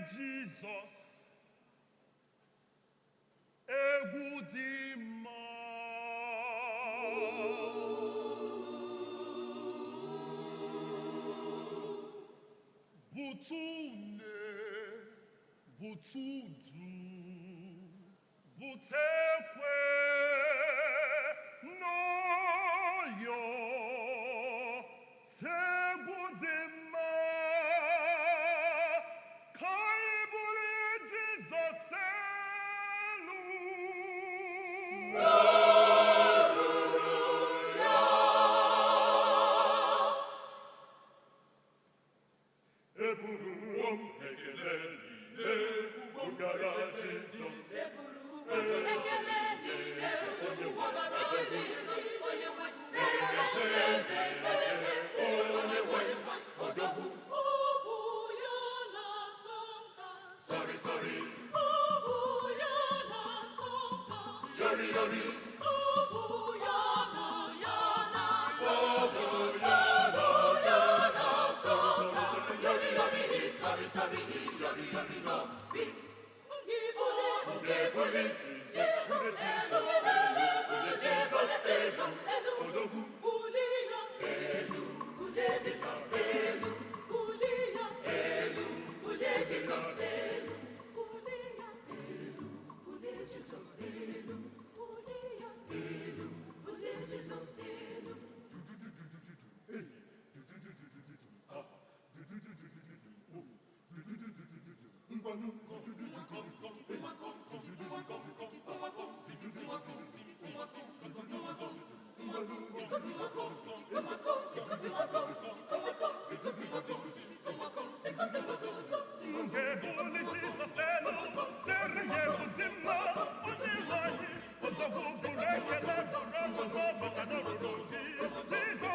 Jesus, Egudima, Butune, Butudu, Butekwe, Noyo, Tegudima. Jesus,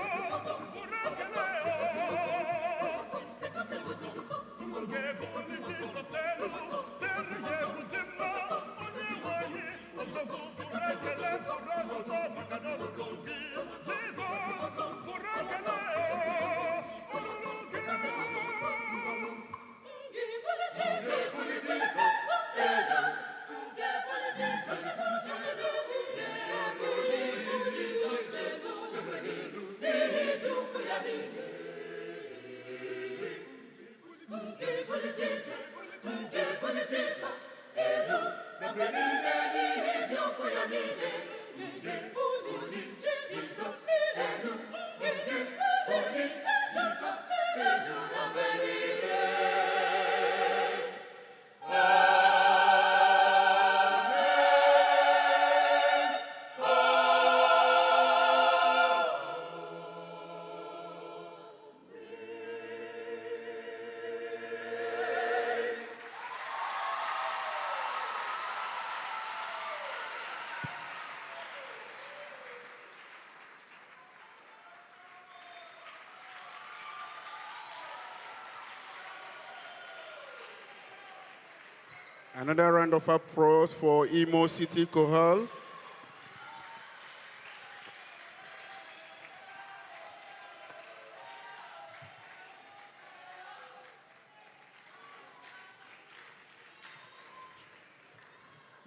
Another round of applause for Imo City Choral.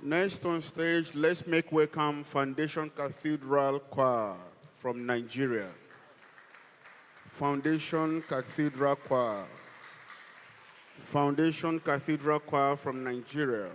Next on stage, let's make welcome Foundation Cathedral Choir from Nigeria. Foundation Cathedral Choir. Foundation Cathedral Choir from Nigeria.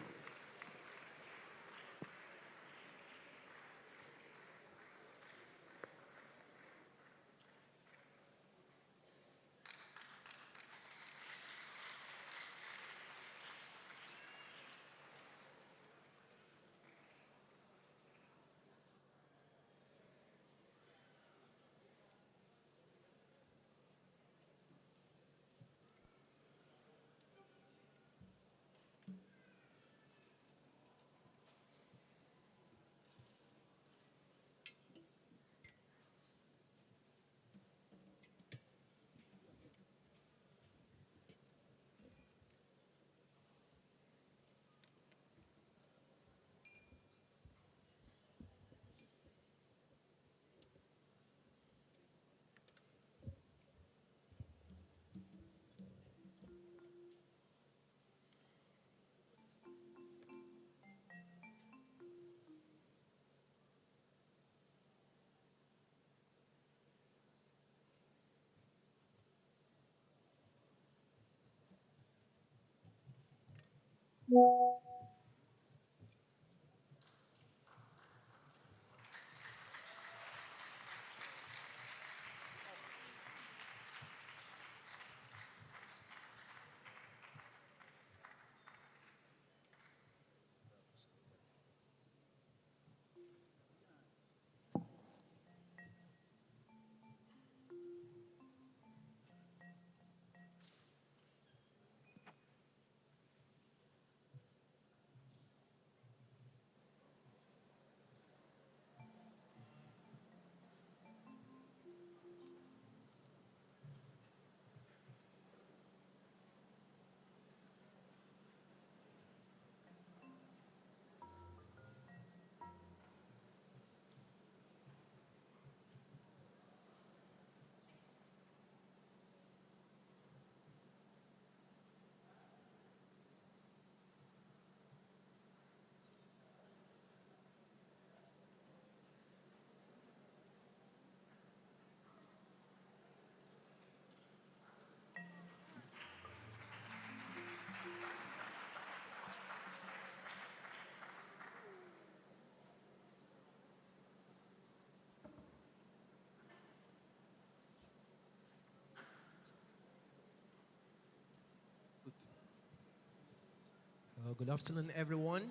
Good afternoon, everyone.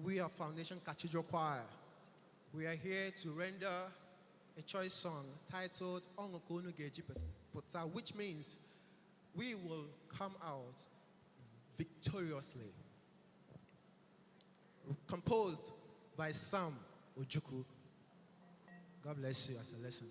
We are Foundation Cathedral Choir. We are here to render a choice song titled Ongokonu Geji Puta, which means we will come out victoriously. Composed by Sam Ojuku. God bless you as a lesson.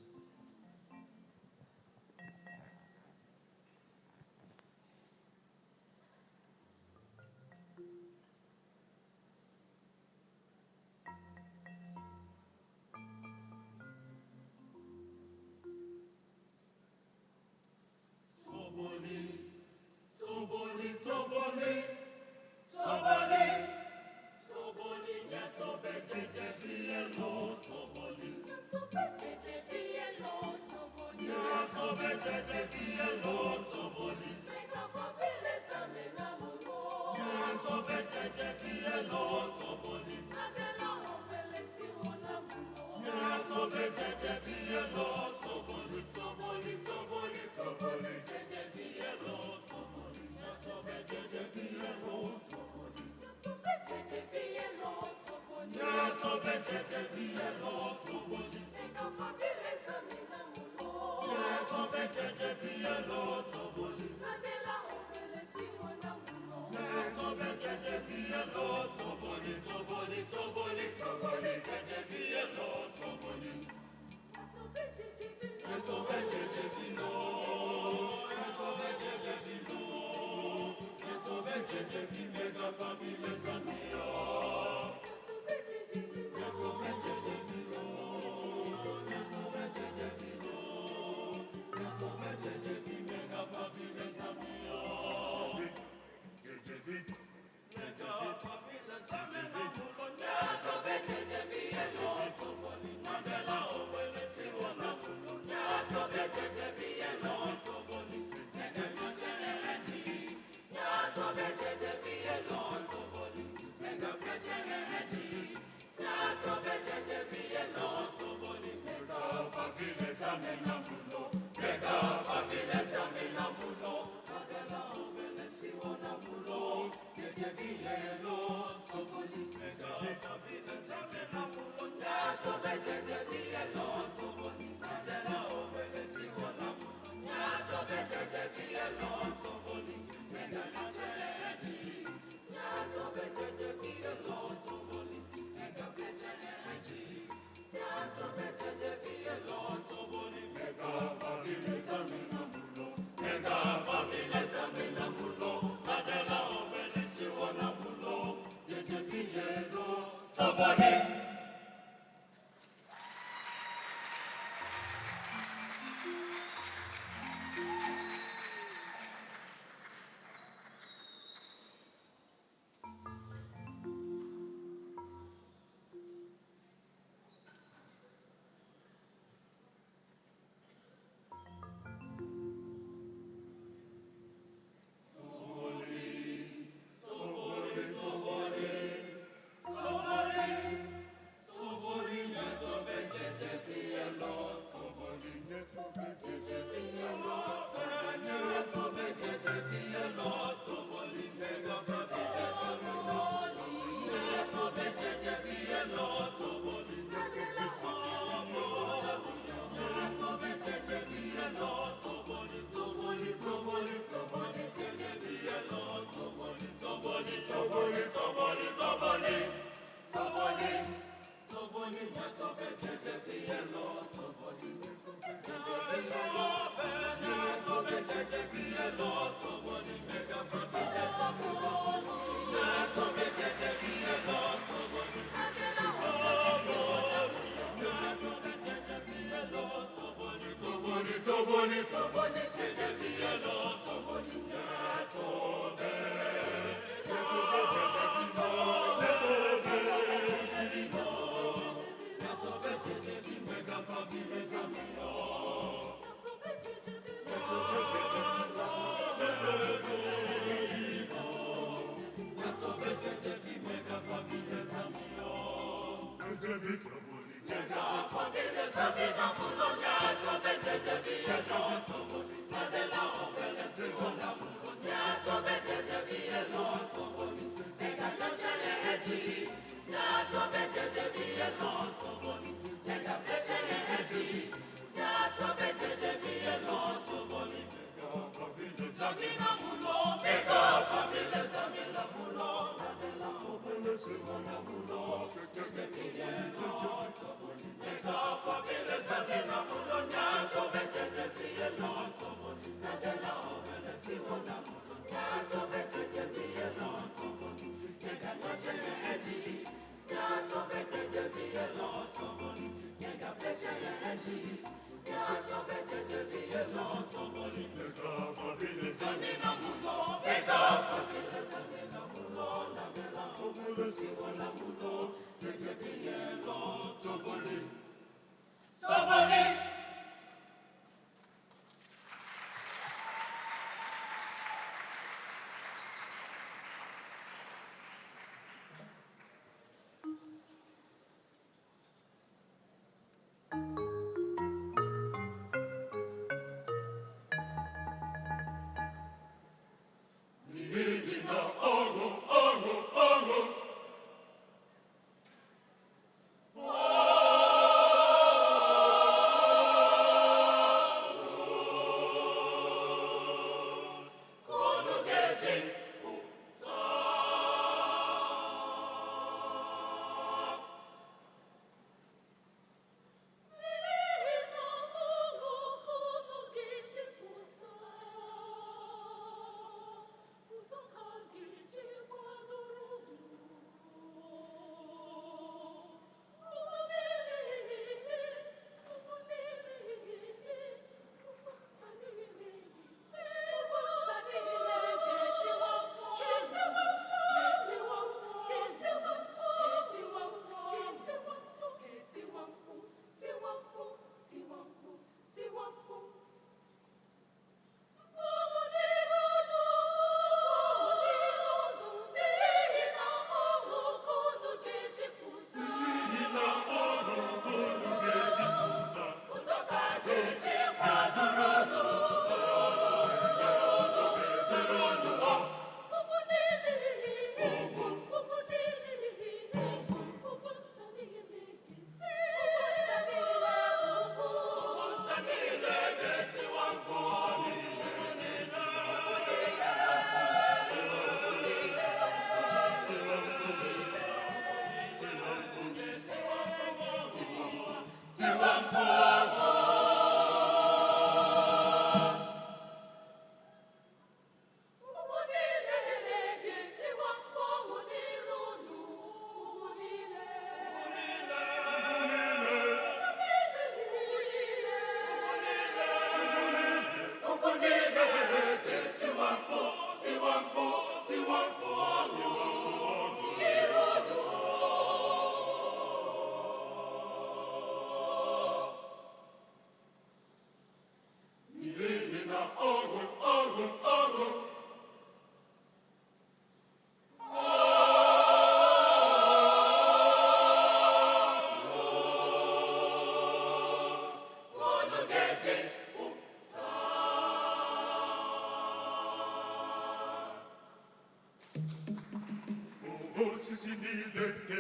osisi niile nke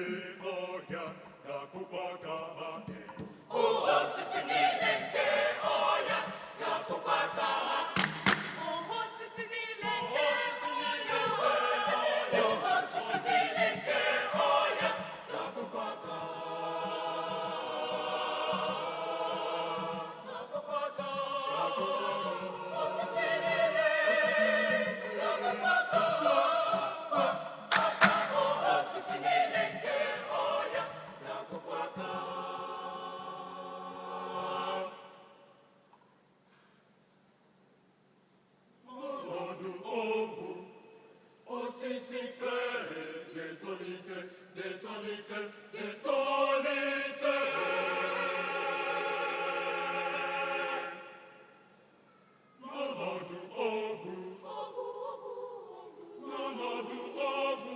ọhịa ga-akụkwa aka ha osisi niile nke ọhịa ga-akụkwa aka ha osisi niile nke ọhịa osisi niile nke ọhịa ga-akụkwa aka osisi niile ga-akụkwa aka osisi niile nke ọhịa ga-akụkwa aka ọnọdụ ogbu osisi fere ga-etolite ga-etolite ga-etolite n'ọnọdụ ogbu n'ọnọdụ ogbu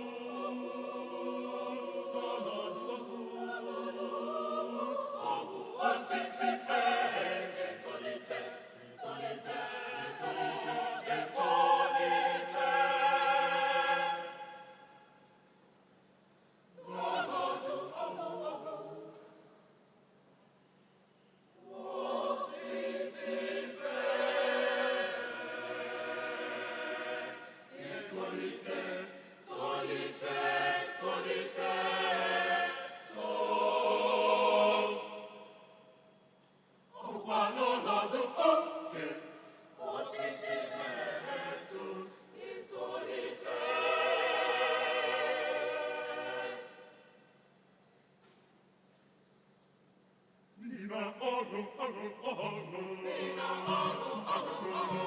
osisi fere ga-etolite ga-etolite ga-etolite n'ọnọdụ osisi fere ga-etolite tolite tolite ọbụkwa n'ọnọdụ oke osisi na-eto itolite n'ihi na ọṅụ ọṅụ ọṅụ n'ihi na ọṅụ ọṅụ ọṅụ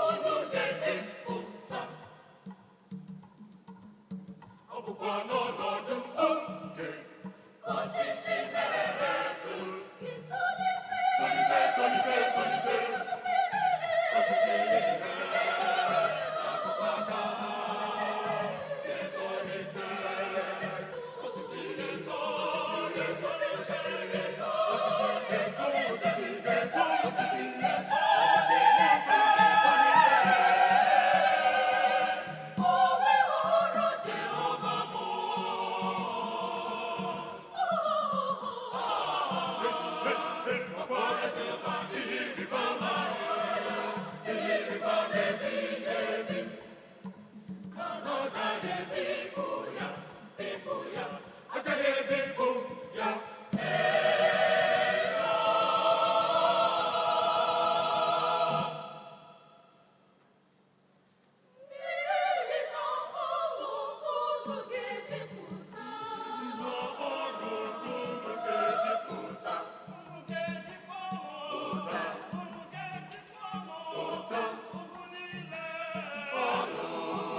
unu ga-ejipụta ọ bụkwa n'ọnọdụ oke osisi na-eto tolite tolite tolite osisi niile ga-akụkwa aka ga-etolite osisi ga-eto osisi ga-eto osisi ga-eto osisi ga-eto osisi ga-eto osisi ga-eto osisi ga-eto owe hụrụ Jehova bụ ọkpọrọ Jehova ihe ịrịba ama ebighị ebi ka na ọ gaghị ebipụ ya agaghị ebipụ ya n'ihi na ọṅụ unu ga-ejipụta ọṅụ unu ga-ejipụta pụta n'ihi na ọṅụ unu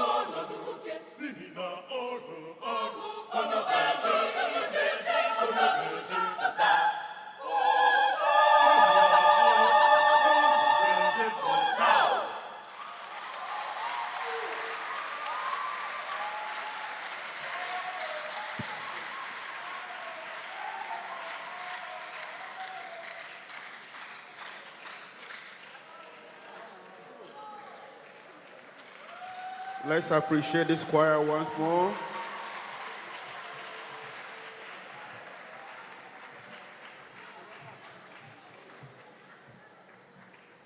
ga-ejipụta Let's appreciate this choir once more.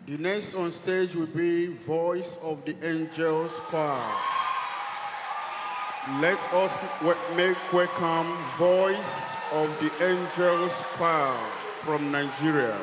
The next on stage will be Voice of the Angels Choir. Let us make welcome Voice of the Angels Choir from Nigeria.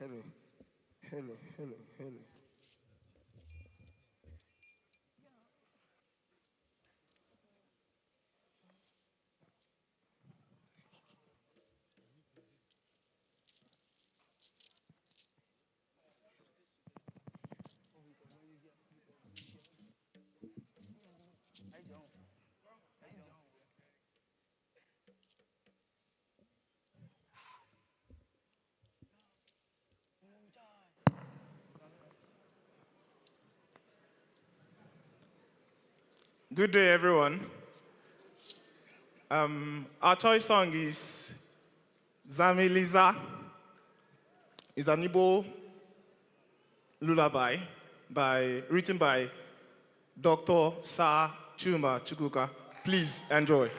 Hello. Hello. Hello. Hello. Good day, everyone. Our choice song is Zamiliza. It's an Igbo lullaby written by Dr. Sa Chuma Chukwuka. Please enjoy.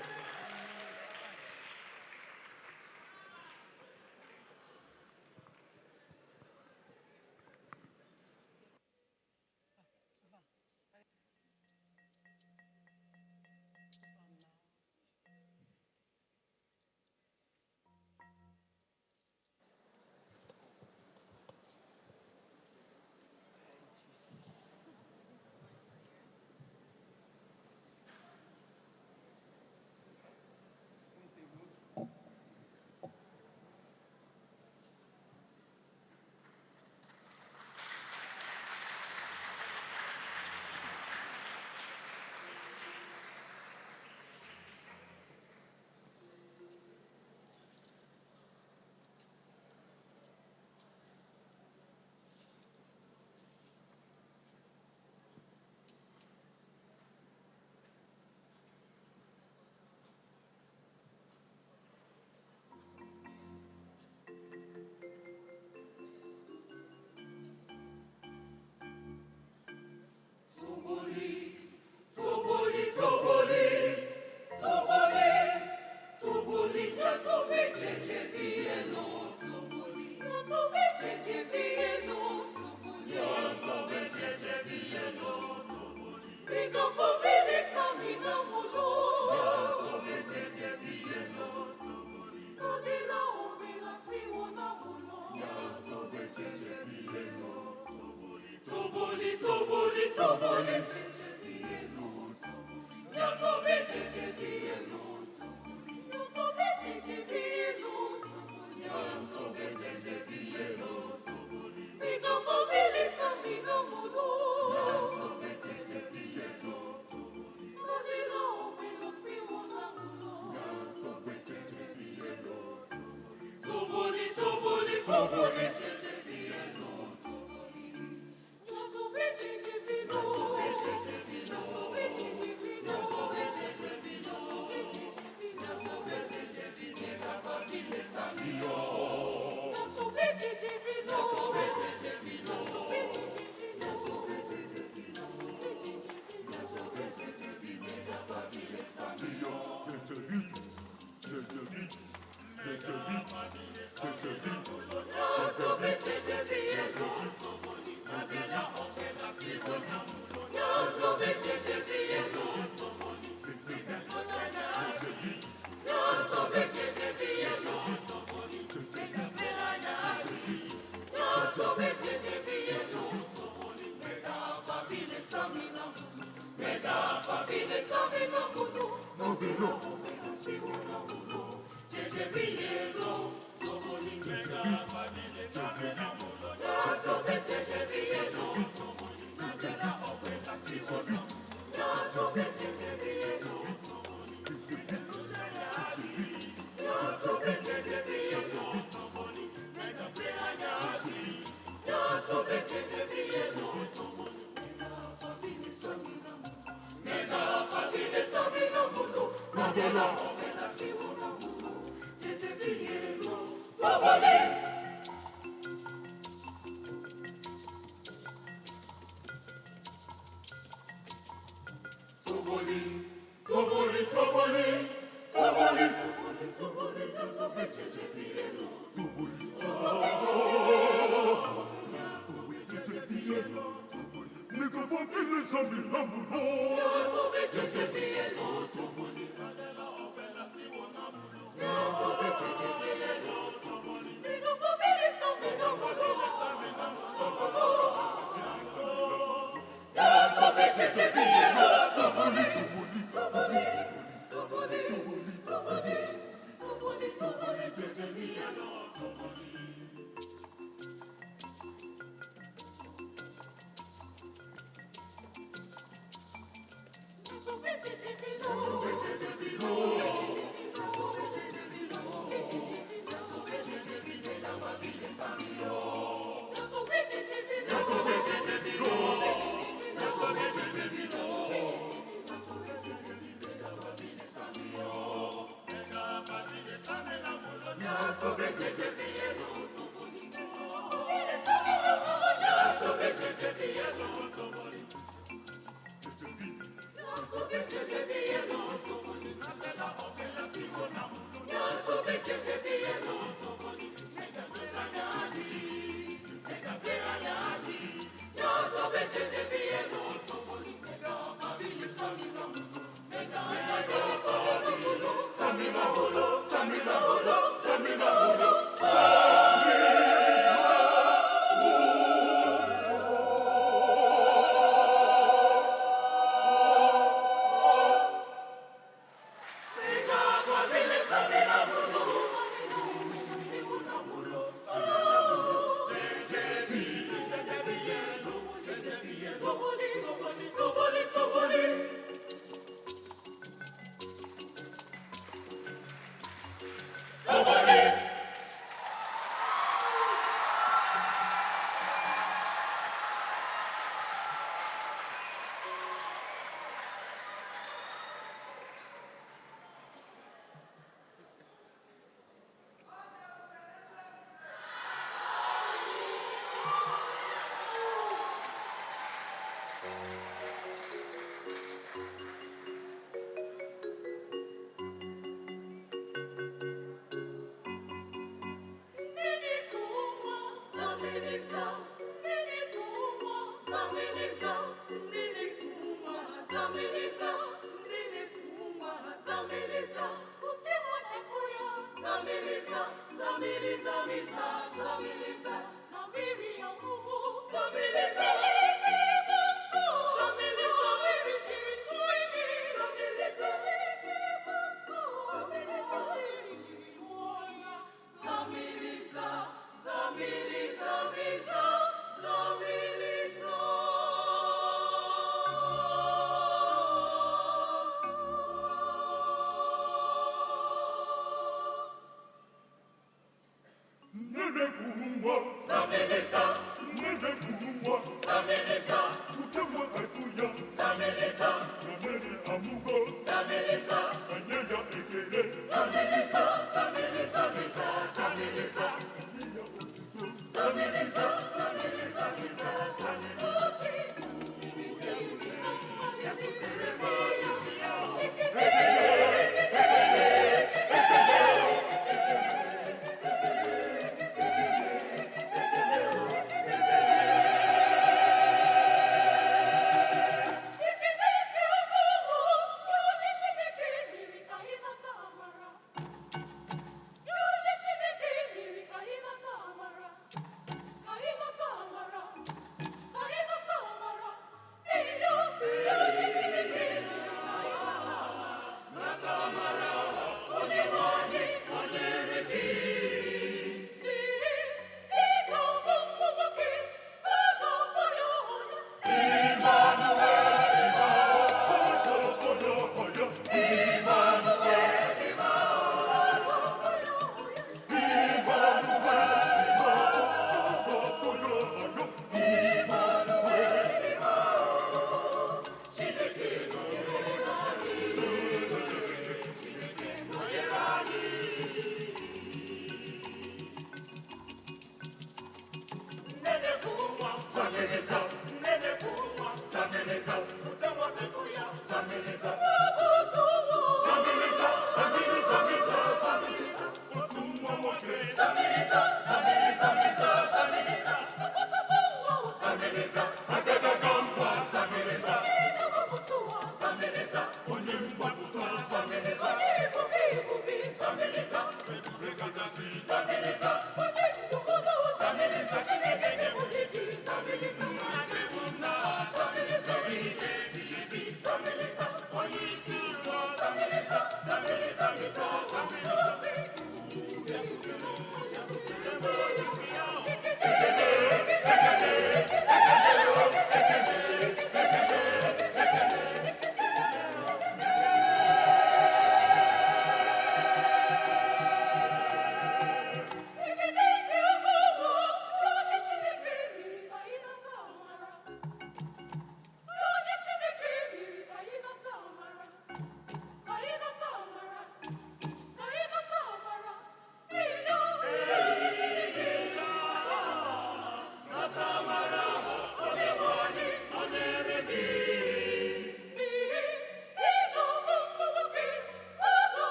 Samiliza,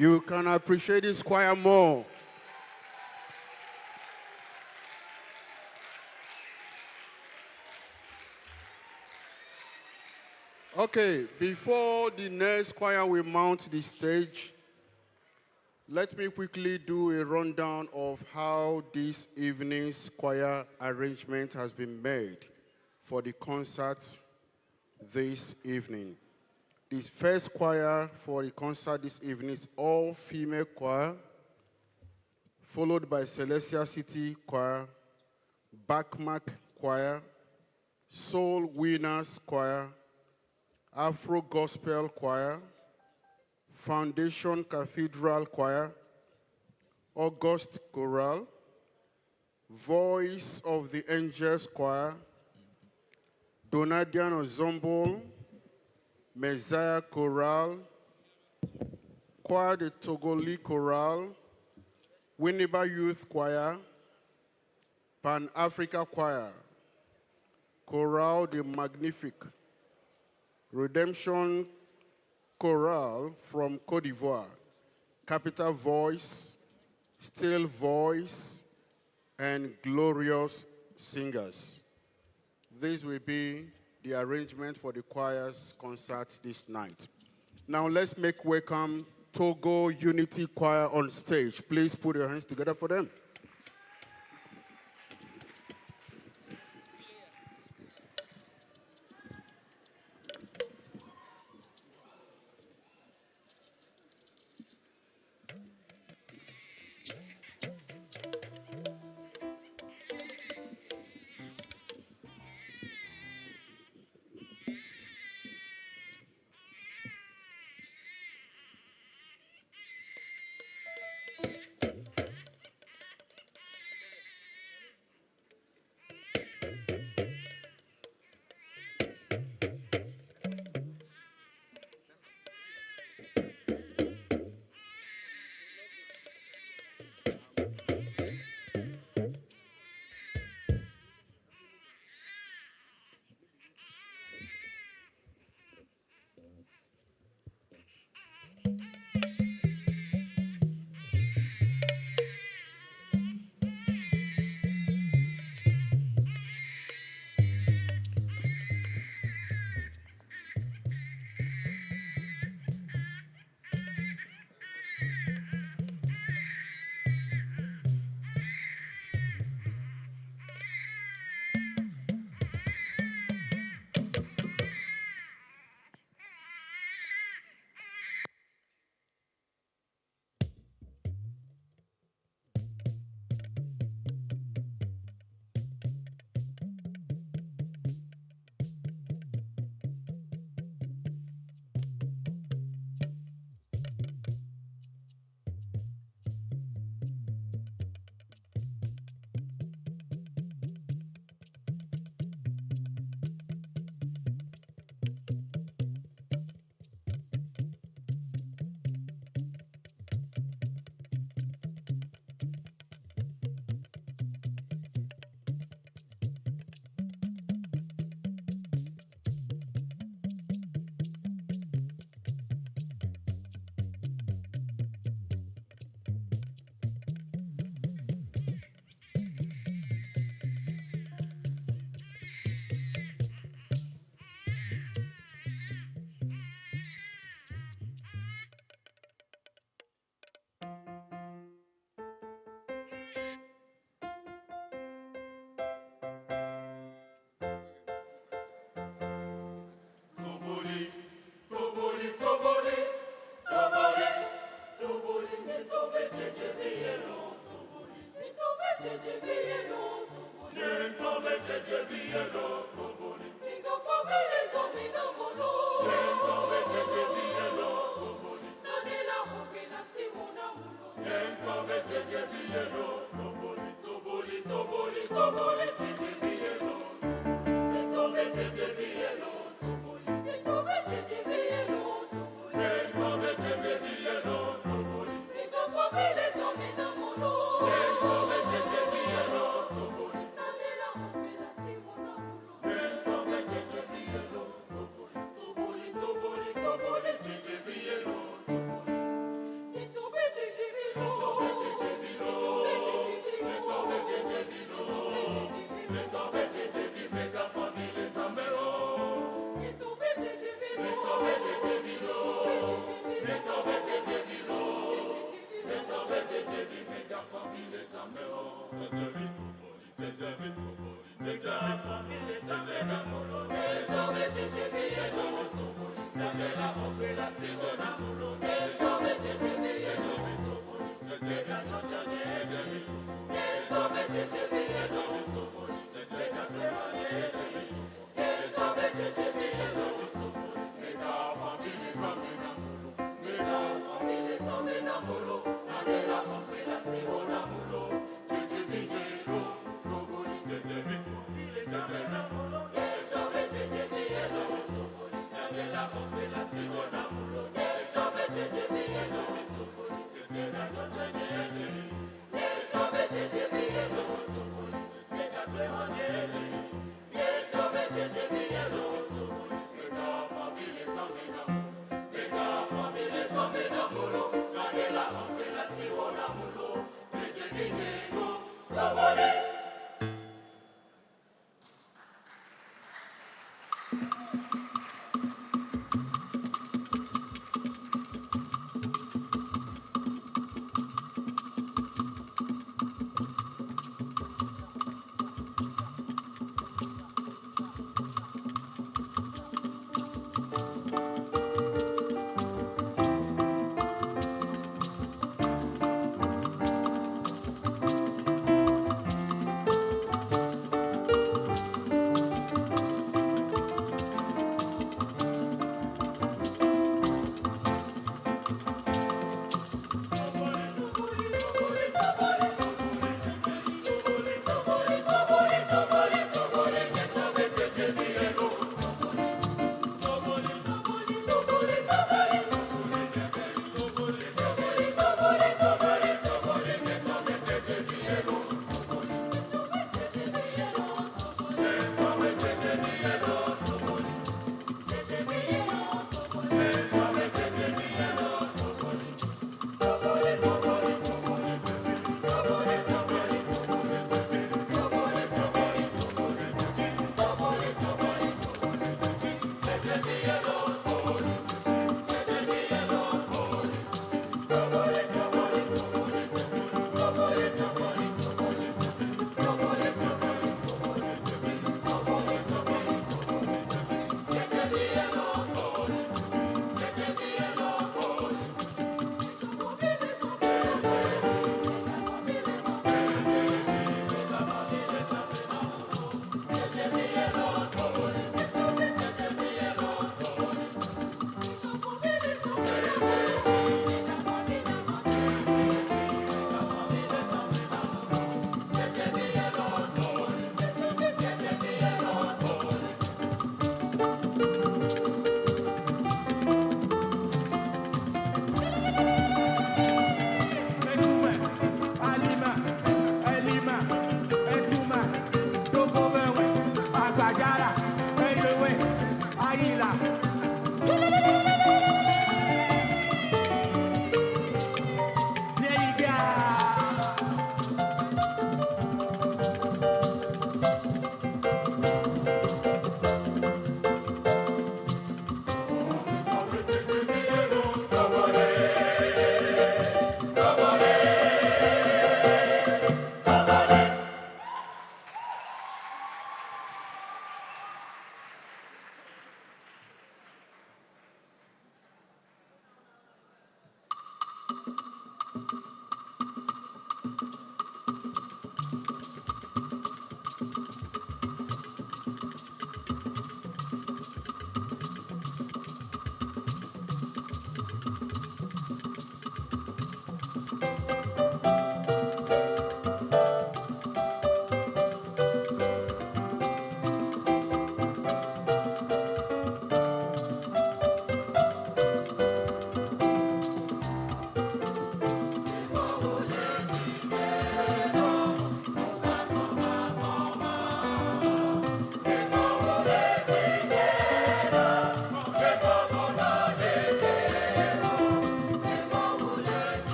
You can appreciate this choir more. Okay, before the next choir will mount the stage, let me quickly do a rundown of how this evening's choir arrangement has been made for the concert this evening. The first choir for the concert this evening is all-female choir, followed by Celestial City Choir, Backmark Choir, Soul Winners Choir, Afro Gospel Choir, Foundation Cathedral Choir, August Choral, Voice of the Angels Choir, Donadian Ensemble, Messiah Choral, Choir de Togoli Choral, Winneba Youth Choir, Pan-Africa Choir, Choral de Magnifique, Redemption Choral from Côte d'Ivoire, Capital Voice, Still Voice, and Glorious Singers. This will be the arrangement for the choir's concert this night. Now let's make welcome Togo Unity Choir on stage. Please put your hands together for them.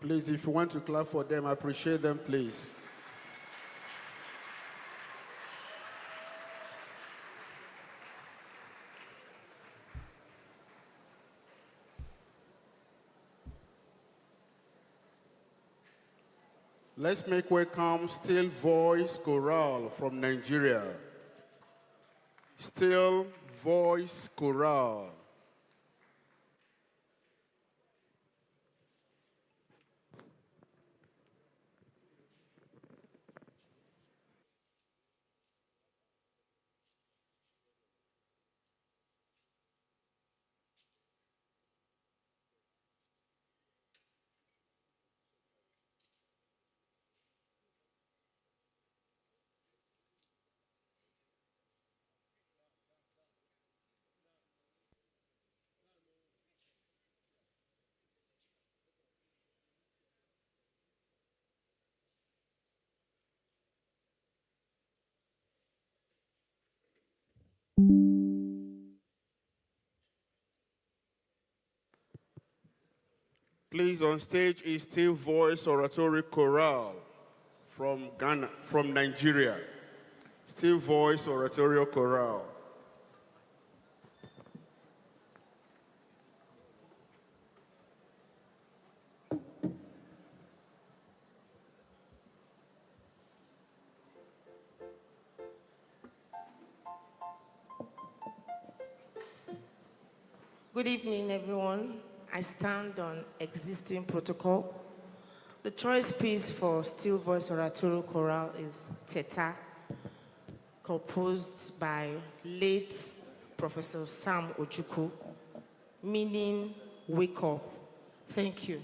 Please, if you want to clap for them, I appreciate them, please. Let's make welcome Still Voice Choral from Nigeria. Still Voice Choral. Please, on stage is Still Voice Oratory Choral from Ghana, from Nigeria. Still Voice Oratorio Choral. Good evening, everyone. I stand on existing protocol. The choice piece for Still Voice Oratorio Choral is Teta, composed by late Professor Sam Ojukwu, meaning wake up. Thank you.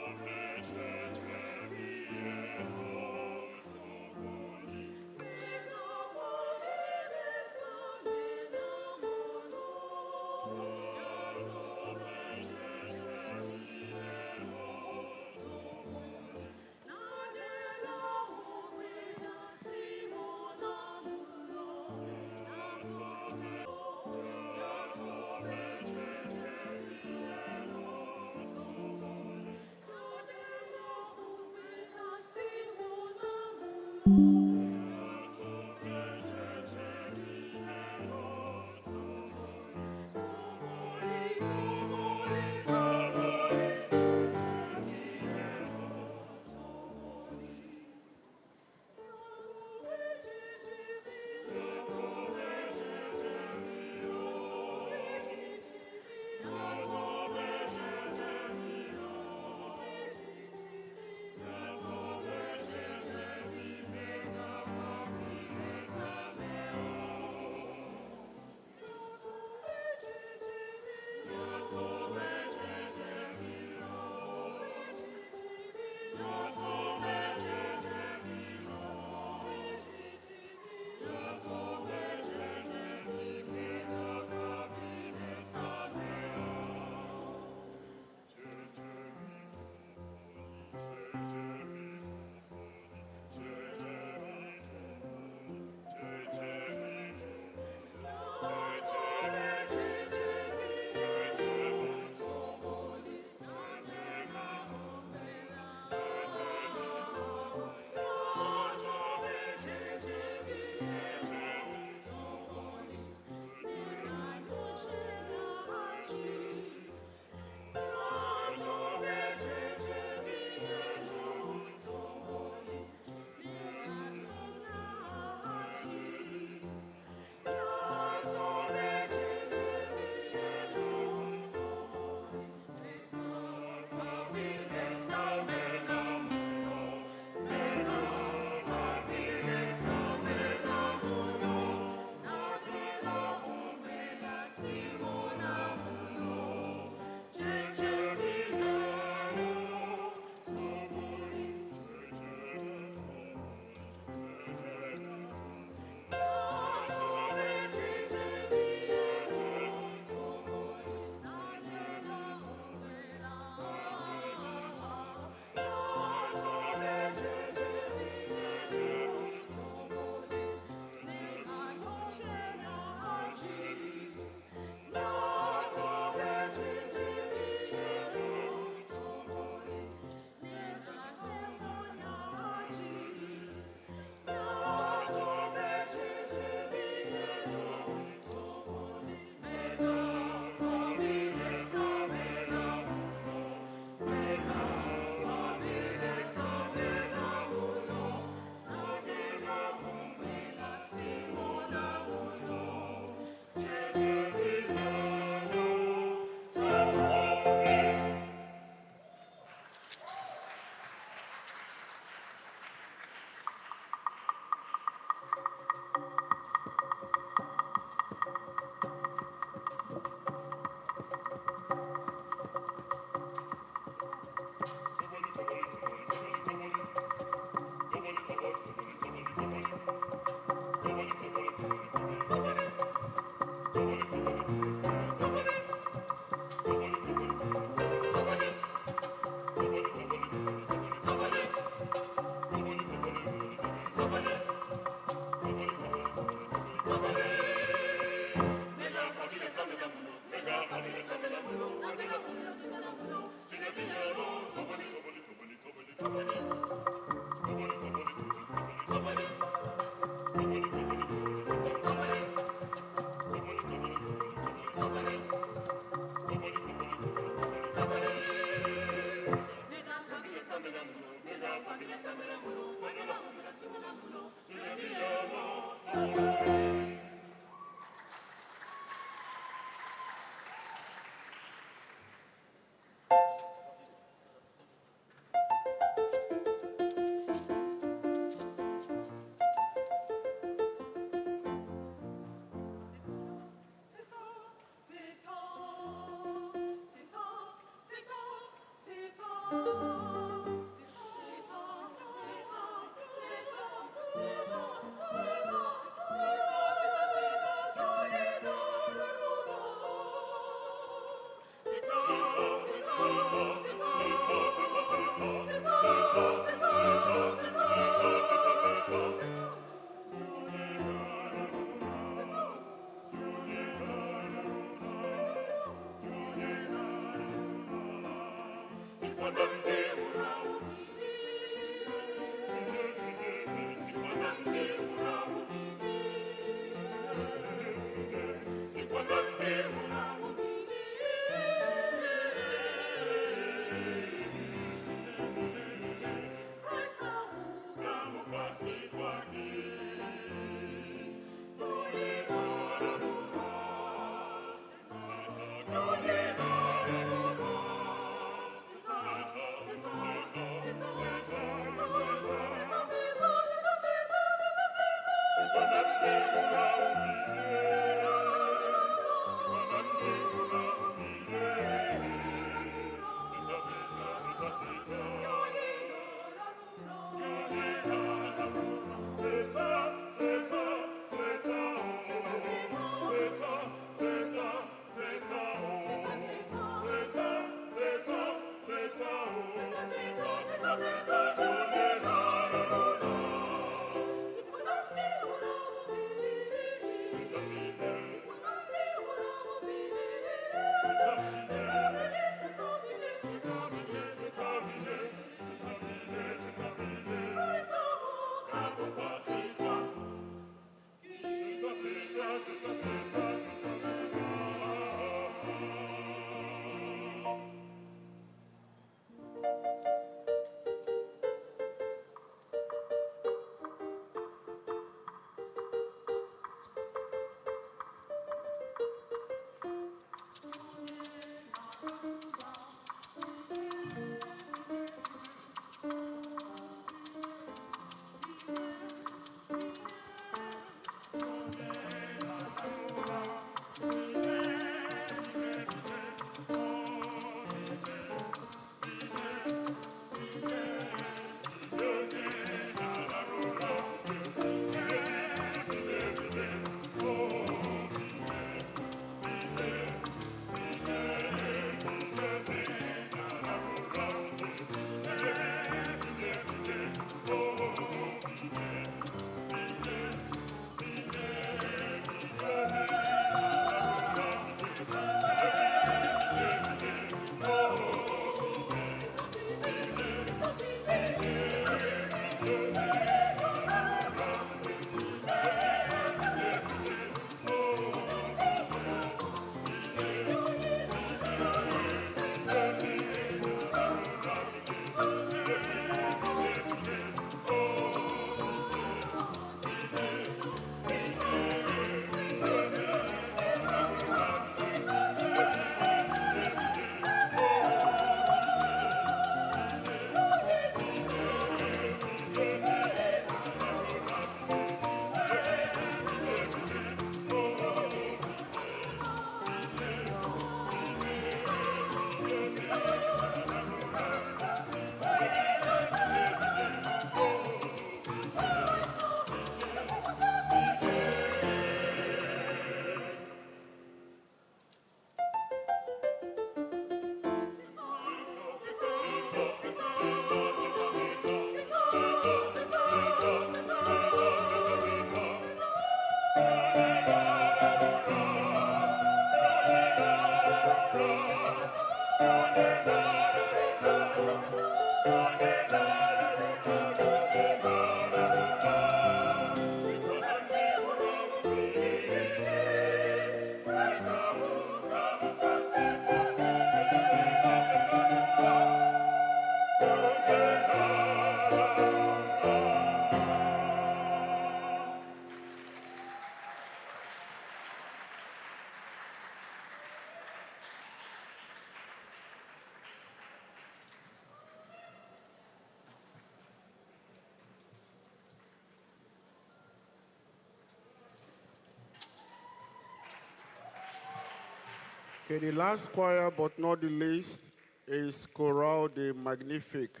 Okay, the last choir, but not the least, is Choral the Magnifique.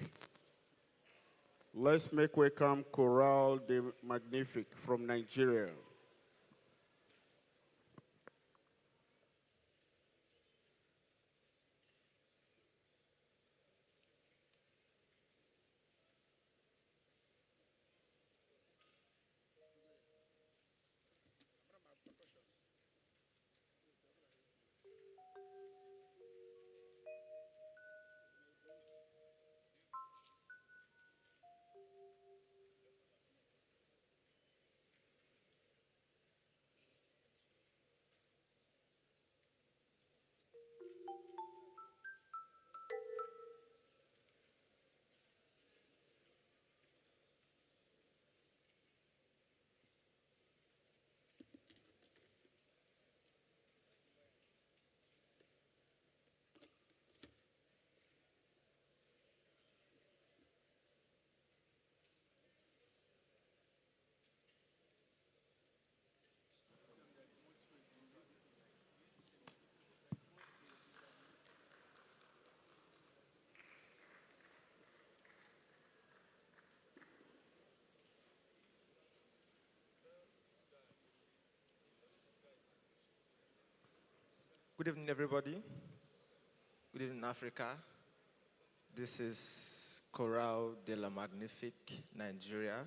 Let's make welcome Choral the Magnifique from Nigeria. Good evening, everybody. Good evening, Africa. This is Choral de la Magnifique, Nigeria.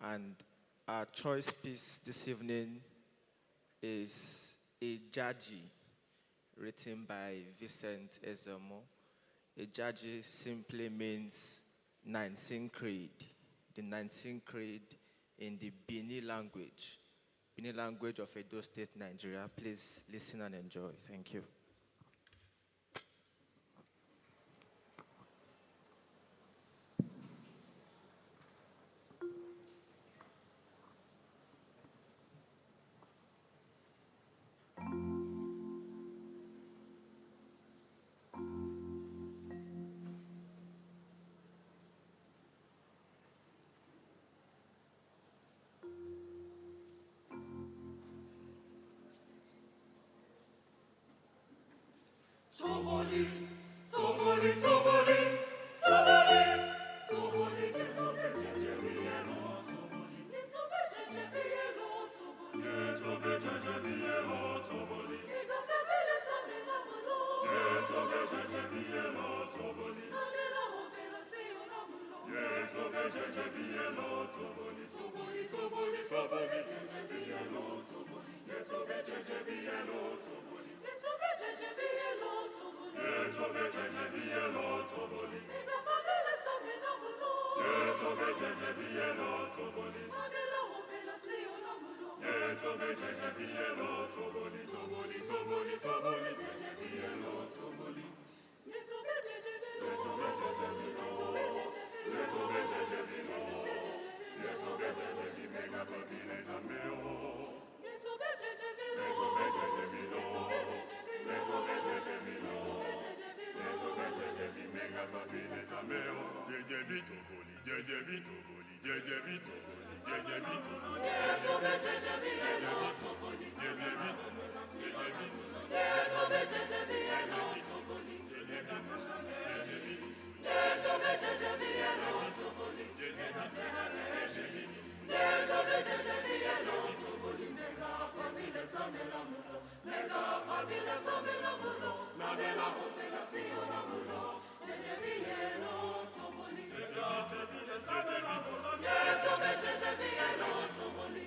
And our choice piece this evening is Ejaji, written by Vincent Ezomo. Ejaji simply means 19th Creed, the 19th Creed in the Bini language of Edo State, Nigeria. Please listen and enjoy. Thank you. Toboli, Toboli, Toboli, Toboli, Toboli, Tobe Jejevielo, Toboli, Tobe Jejevielo, Toboli, Tobe Jejevielo, Toboli, Ega Fabele Samela Mulo, Tobe Jejevielo, Toboli, Adela Hobela Seona Mulo, Tobe Jejevielo, Toboli, Toboli, Toboli, Toboli, Jejevielo, Toboli, Tobe Jejevielo, Toboli. Tobe Jejevielo, Toboli. Tobe Jejevielo, Toboli. Ega Fabele Samela Mulo, Tobe Jejevielo, Toboli, Adela Hobela Seona Mulo, Tobe Jejevielo, Toboli, Toboli, Toboli, Toboli, Jejevielo, Toboli. Tobe Jejevielo, Tobe Jejevielo, Tobe Jejevielo, Tobe Jejevielo, Tobe Jejevielo, Mega Fabele Sameo. Tobe Jejevielo, Tobe Jejevielo, Tobe Jejevielo, Tobe Jejevielo, Tobe Jejevielo, Mega Fabele Sameo. Jejevito Boli, Jejevito Boli, Jejevito Boli, Jejevito Boli, Tobe Jejevielo, Toboli, Jejevito Boli, Jejevito Boli, Tobe Jejevielo, Toboli, Jejevito Boli, Tobe Jejevielo, Toboli, Jejevito Tobe Jejevielo, Toboli, Mega Fabele Samela Mulo, Mega Fabele Samela Mulo, Nadela Hobela Siona Mulo, Jejevielo, Toboli, Mega Fabele Samela Mulo, Tobe Jejevielo, Toboli,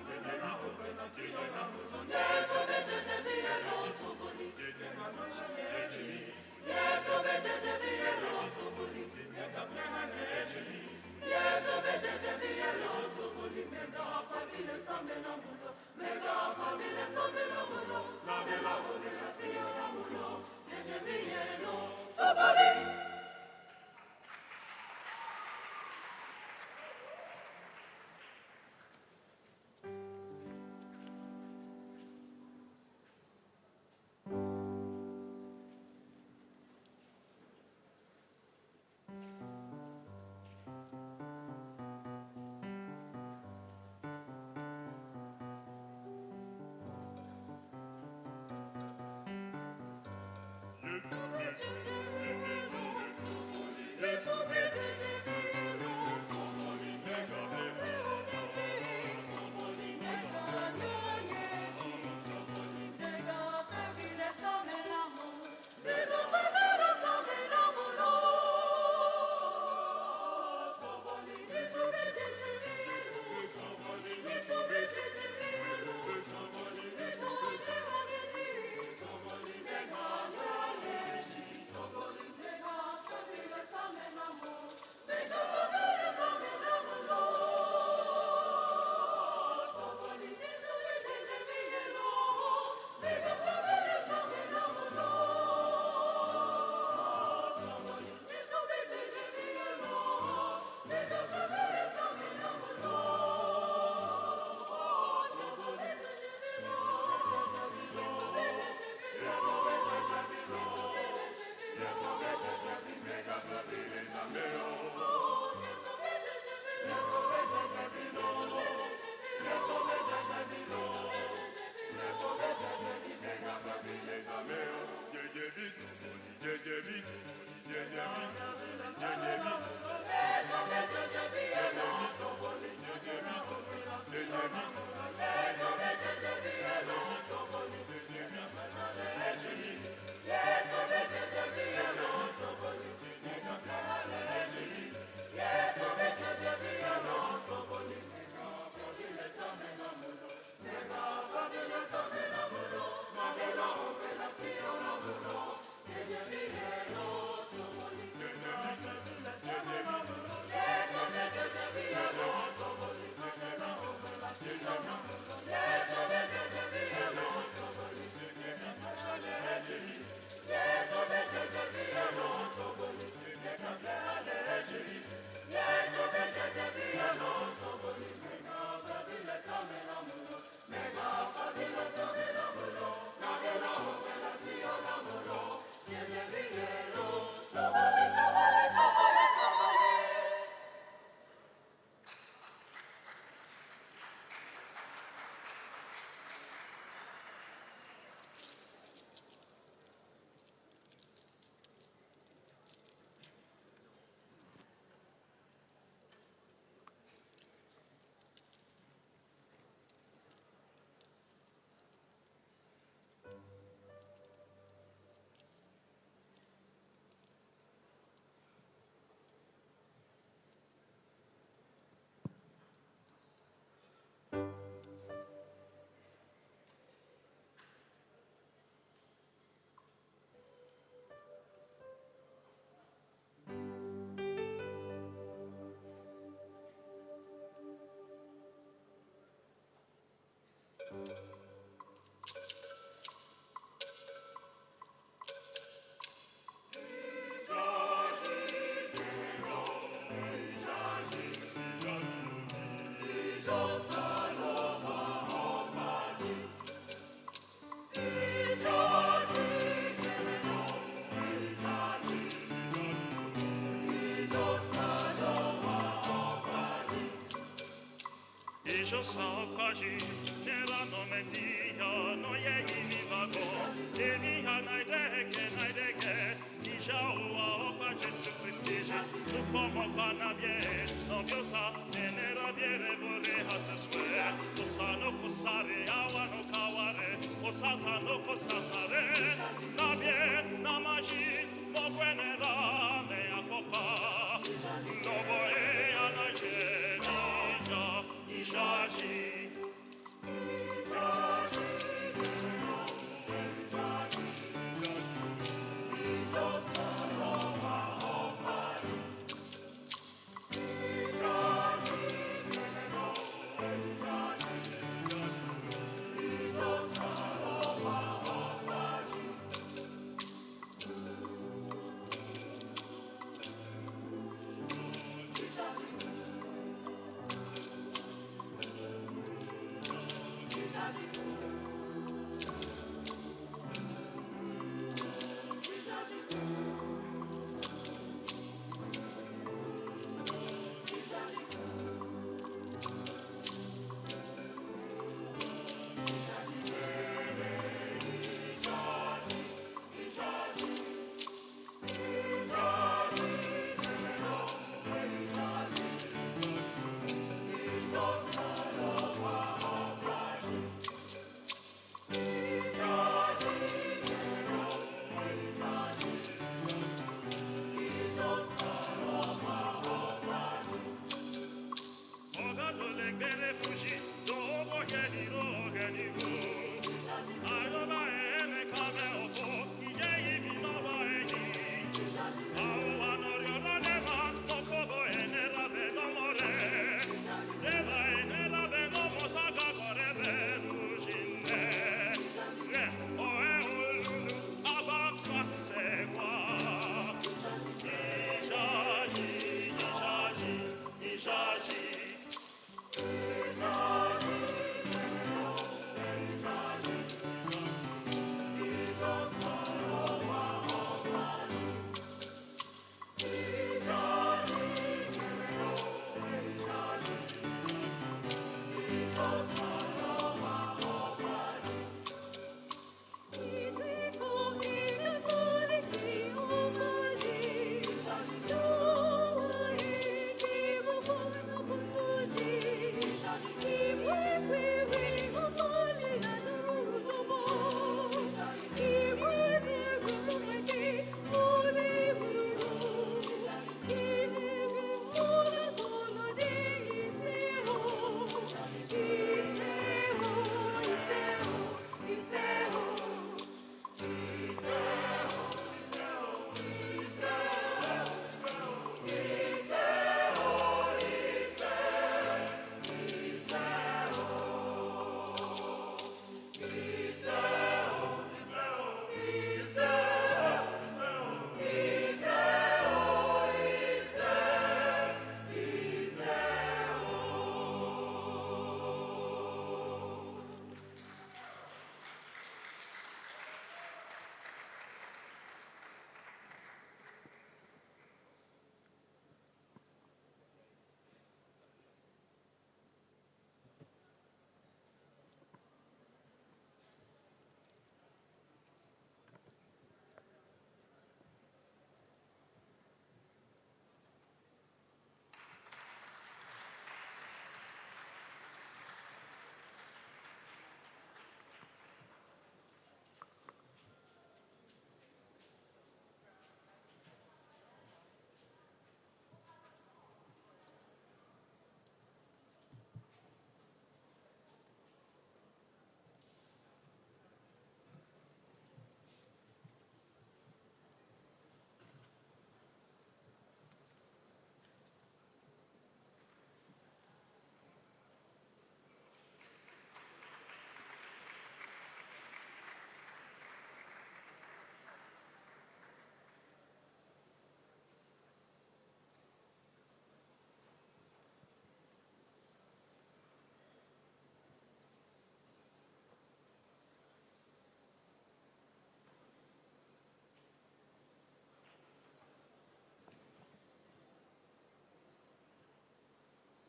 prestigio sapagi, nera nometia, no ye inivago, enia naideke, Ijaua opa Gesù prestige, tu pomo banabie, noviosa, tenera biere vorre hataswe, osano kosare, awano kaware, osata no kosatare, nabie, namaji, mogwenera, mea popa, lobo e anaje, ijaji,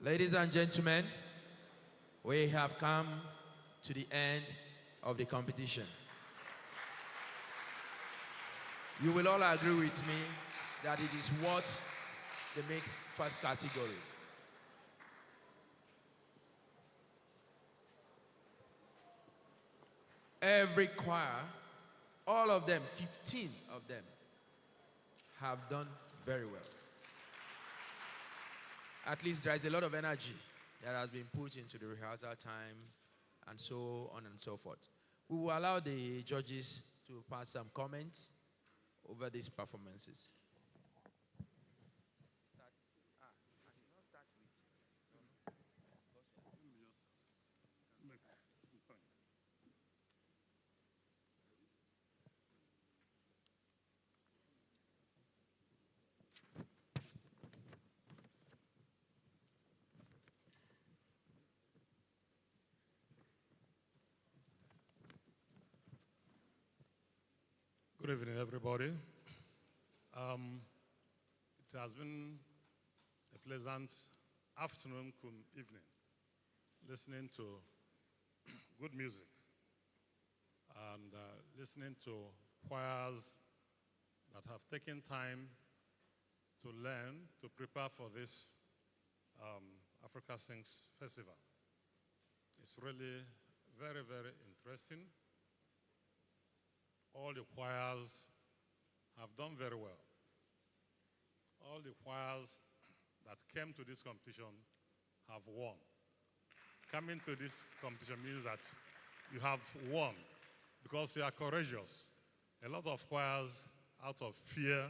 Ladies and gentlemen, We have come to the end of the competition. You will all agree with me that it is what the mixed first category. Every choir, all of them, 15 of them, have done very well. At least there is a lot of energy that has been put into the rehearsal time and so on and so forth. We will allow the judges to pass some comments over these performances. Good evening, everybody. It has been a pleasant afternoon, evening, listening to good music and listening to choirs that have taken time to learn, to prepare for this Africa Sings Festival. It's really very, very interesting. All the choirs have done very well. All the choirs that came to this competition have won. Coming to this competition means that you have won because you are courageous. A lot of choirs, out of fear,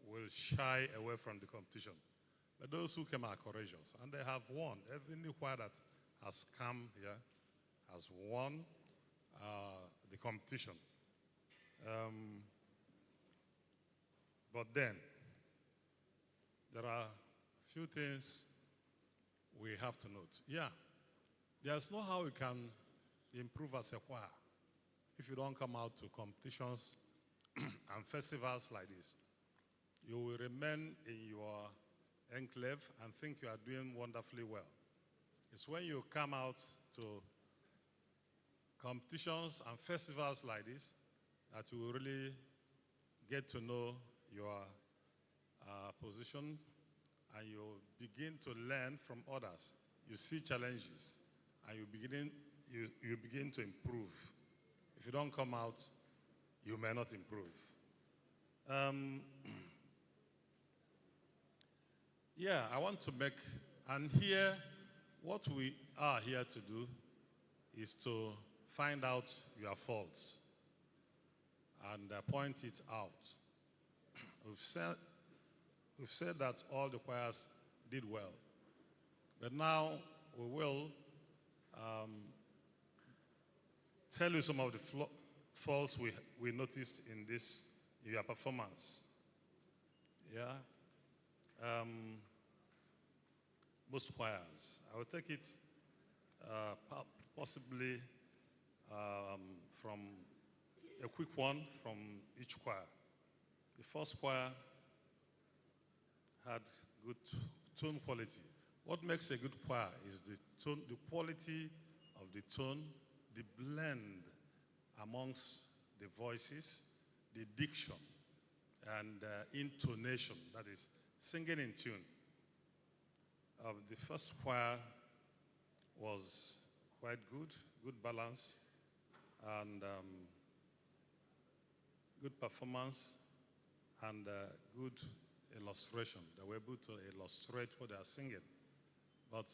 will shy away from the competition. But those who came are courageous, and they have won. Every new choir that has come here has won the competition. But then, there are a few things we have to note. Yeah, there's no how we can improve as a choir if you don't come out to competitions and festivals like this. You will remain in your enclave and think you are doing wonderfully well. It's when you come out to competitions and festivals like this that you will really get to know your position, and you begin to learn from others. You see challenges, and you begin to improve. If you don't come out, you may not improve. Yeah, I want to make, and here, what we are here to do is to find out your faults and point it out. We've said that all the choirs did well, but now we will tell you some of the faults we noticed in your performance. Yeah, most choirs. I will take it possibly from a quick one from each choir. The first choir had good tone quality. What makes a good choir is the tone, the quality of the tone, the blend amongst the voices, the diction, and intonation, that is, singing in tune. The first choir was quite good balance, and good performance, and good illustration. They were able to illustrate what they are singing. But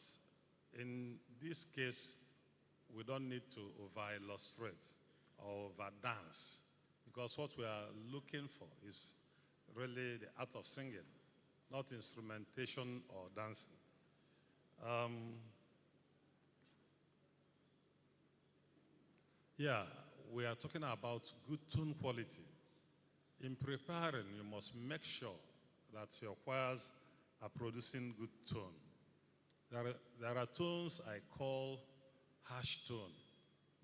in this case, we don't need to over-illustrate or over-dance, because what we are looking for is really the art of singing, not instrumentation or dancing. Yeah, we are talking about good tone quality. In preparing, you must make sure that your choirs are producing good tone. There are tones I call harsh tone,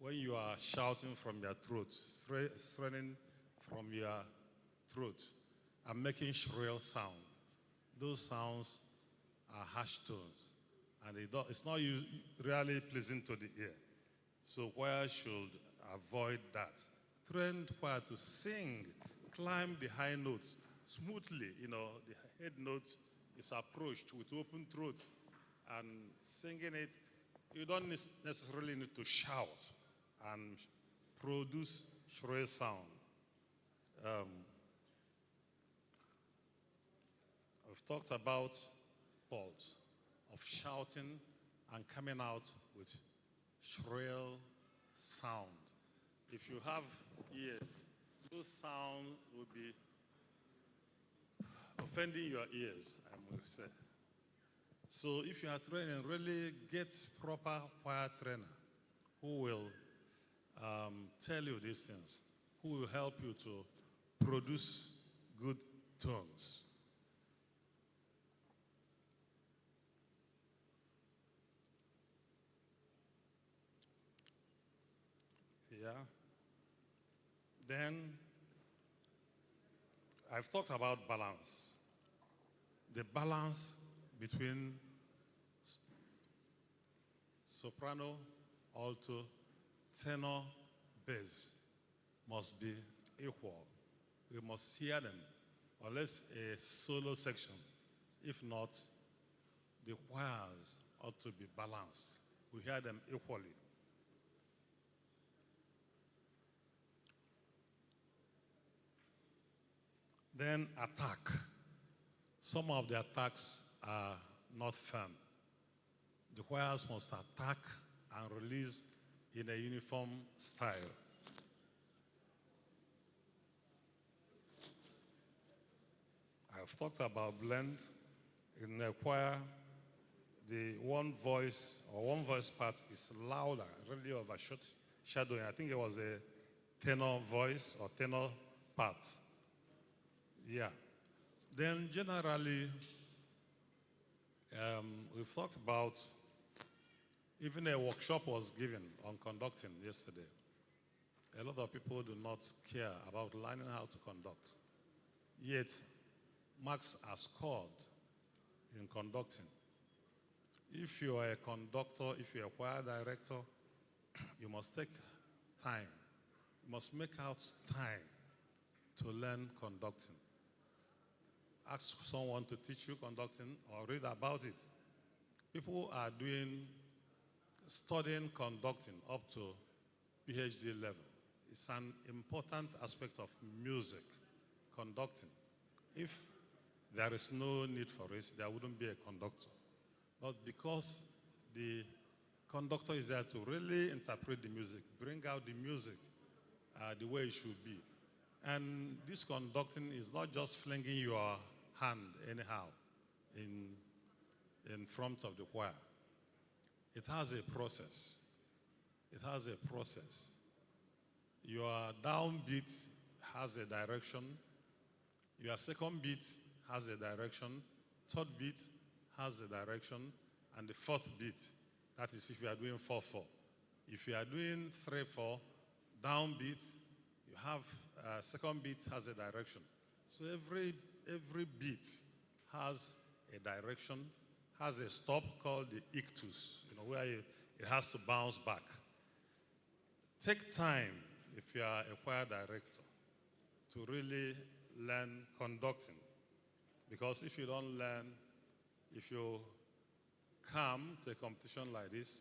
when you are shouting from your throat, straining from your throat, and making shrill sound. Those sounds are harsh tones, and it's not really pleasing to the ear. So choir should avoid that. Train choir to sing, climb the high notes smoothly. The head note is approached with open throat, and singing it, you don't necessarily need to shout and produce shrill sound. We've talked about faults of shouting and coming out with shrill sound. If you have ears, those sounds will be offending your ears, I must say. So if you are training, really get proper choir trainer who will tell you these things, who will help you to produce good tones. Yeah. Then I've talked about balance. The balance between soprano, alto, tenor, bass must be equal. We must hear them, unless a solo section. If not, the choirs ought to be balanced. We hear them equally. Then attack. Some of the attacks are not firm. The choirs must attack and release in a uniform style. I've talked about blend. In a choir, the one voice part is louder, really overshadowing. I think it was a tenor voice or tenor part. Yeah. Then generally, we've talked about, even a workshop was given on conducting yesterday. A lot of people do not care about learning how to conduct. Yet, marks are scored in conducting. If you are a conductor, if you're a choir director, you must take time. You must make out time to learn conducting. Ask someone to teach you conducting or read about it. People are studying conducting up to PhD level. It's an important aspect of music, conducting. If there is no need for it, there wouldn't be a conductor. But because the conductor is there to really interpret the music, bring out the music the way it should be. And this conducting is not just flinging your hand anyhow in front of the choir. It has a process. It has a process. Your downbeat has a direction. Your second beat has a direction. Third beat has a direction. And the fourth beat, that is if you are doing 4/4. If you are doing 3/4, downbeat, you have second beat has a direction. So every beat has a direction, has a stop called the ictus, where it has to bounce back. Take time, if you are a choir director, to really learn conducting. Because if you don't learn, if you come to a competition like this,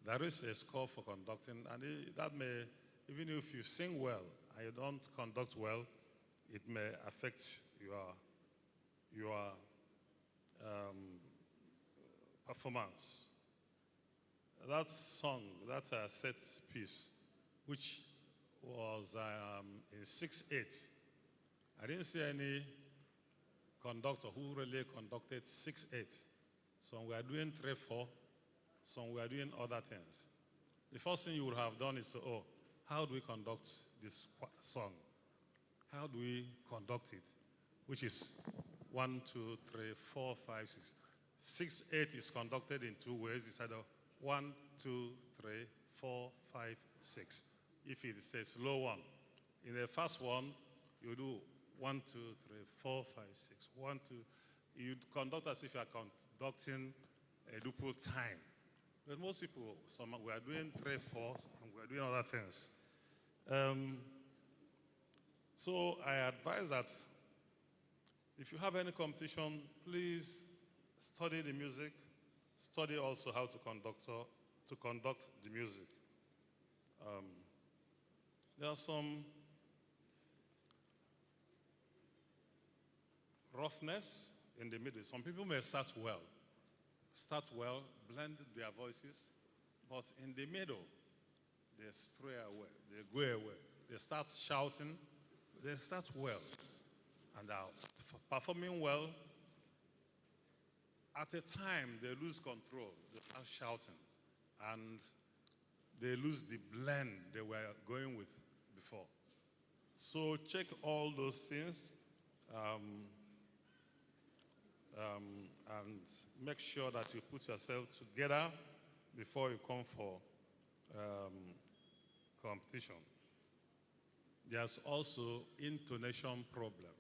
there is a score for conducting, and that may, even if you sing well and you don't conduct well, it may affect your performance. That song, that set piece, which was in 6/8, I didn't see any conductor who really conducted 6/8. Some were doing 3/4, some were doing other things. The first thing you would have done is, how do we conduct this song? How do we conduct it? Which is 1, 2, 3, 4, 5, 6. 6/8 is conducted in two ways. It's either 1, 2, 3, 4, 5, 6. If it is a slow one. In the first one, you do 1, 2, 3, 4, 5, 6. 1, 2. You conduct as if you are conducting quadruple time. But most people, we are doing 3, 4, and we are doing other things. So I advise that if you have any competition, please study the music, study also how to conduct the music. There are some roughness in the middle. Some people may start well, blend their voices, but in the middle, they stray away, they go away. They start shouting, they start well, and are performing well. At a time, they lose control, they start shouting, and they lose the blend they were going with before. So check all those things and make sure that you put yourself together before you come for competition. There's also intonation problem.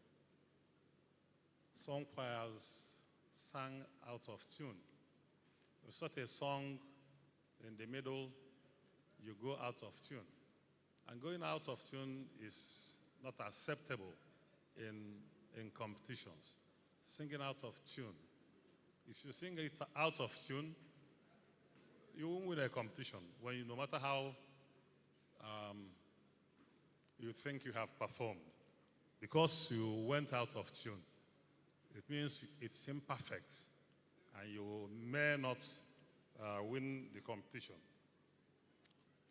Some choirs sang out of tune. You start a song in the middle, you go out of tune. And going out of tune is not acceptable in competitions. Singing out of tune. If you sing it out of tune, you won't win a competition no matter how you think you have performed. Because you went out of tune, it means it's imperfect and you may not win the competition.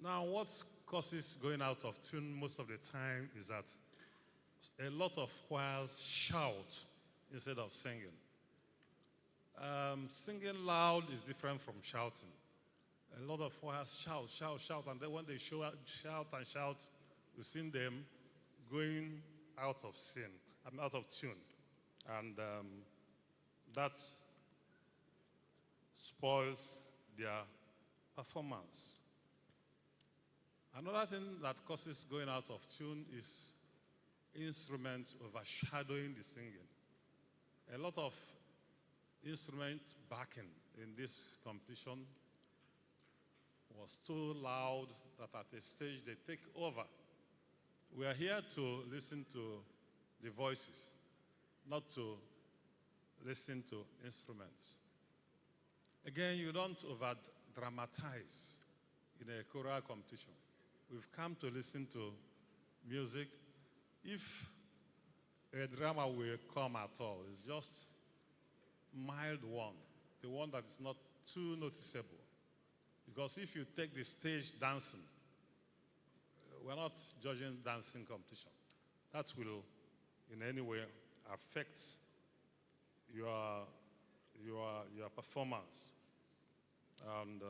Now, what causes going out of tune most of the time is that a lot of choirs shout instead of singing. Singing loud is different from shouting. A lot of choirs shout, and then when they shout, you see them going out of tune. And that spoils their performance. Another thing that causes going out of tune is instruments overshadowing the singing. A lot of instrument backing in this competition was too loud that at a stage they take over. We are here to listen to the voices, not to listen to instruments. Again, you don't over-dramatize in a choral competition. We've come to listen to music. If a drama will come at all, it's just mild one, the one that is not too noticeable. Because if you take the stage dancing, we're not judging dancing competition. That will in any way affect your performance. And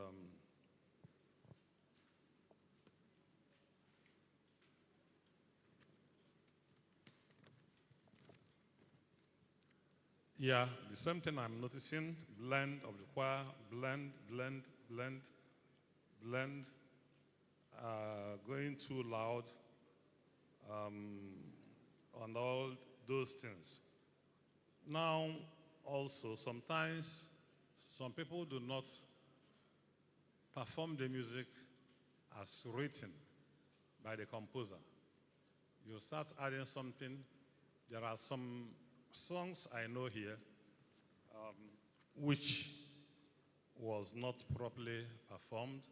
yeah, the same thing I'm noticing, blend of the choir, blend, going too loud, and all those things. Now, also, sometimes some people do not perform the music as written by the composer. You start adding something. There are some songs I know here which was not properly performed.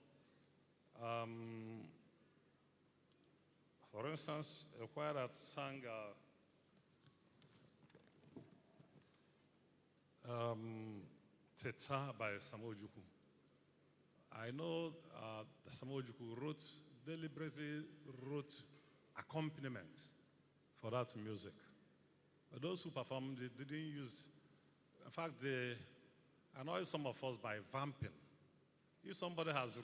For instance, a choir that sang Teta by Samuel Juku. I know Samuel Juku deliberately wrote accompaniment for that music. But those who performed it didn't use, in fact, they annoyed some of us by vamping. If somebody has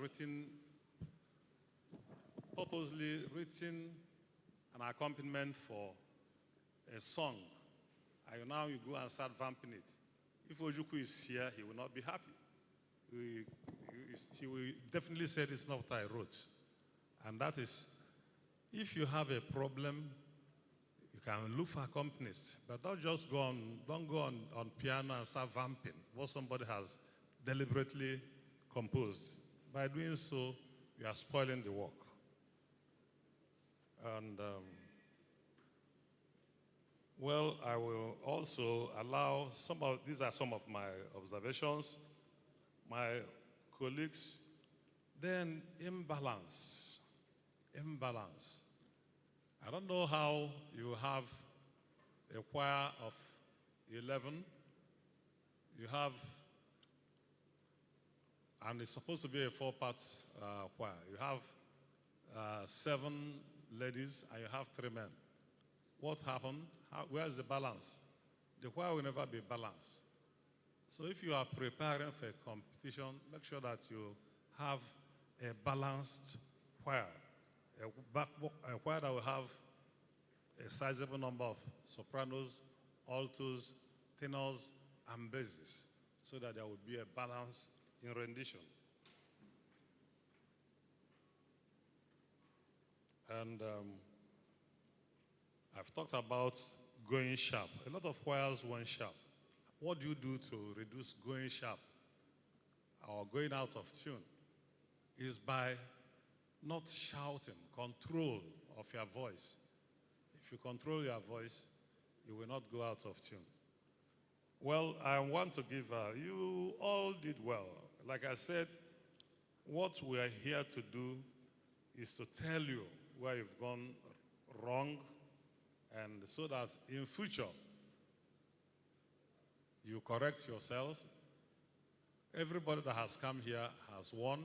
purposely written an accompaniment for a song, and now you go and start vamping it. If Ojuku is here, he will not be happy. He will definitely say it's not what I wrote. And that is, if you have a problem, you can look for accompanist, but don't go on piano and start vamping what somebody has deliberately composed. By doing so, you are spoiling the work. And well, I will also allow these are some of my observations. My colleagues, then imbalance. Imbalance. I don't know how you have a choir of 11. You have, and it's supposed to be a 4-part choir. You have 7 ladies and you have 3 men. What happened? Where's the balance? The choir will never be balanced. So if you are preparing for a competition, make sure that you have a balanced choir. A choir that will have a sizable number of sopranos, altos, tenors, and basses, so that there will be a balance in rendition. And I've talked about going sharp. A lot of choirs went sharp. What do you do to reduce going sharp or going out of tune? Is by not shouting, control of your voice. If you control your voice, you will not go out of tune. Well, I want to give, you all did well. Like I said, what we are here to do is to tell you where you've gone wrong, and so that in future, you correct yourself. Everybody that has come here has won.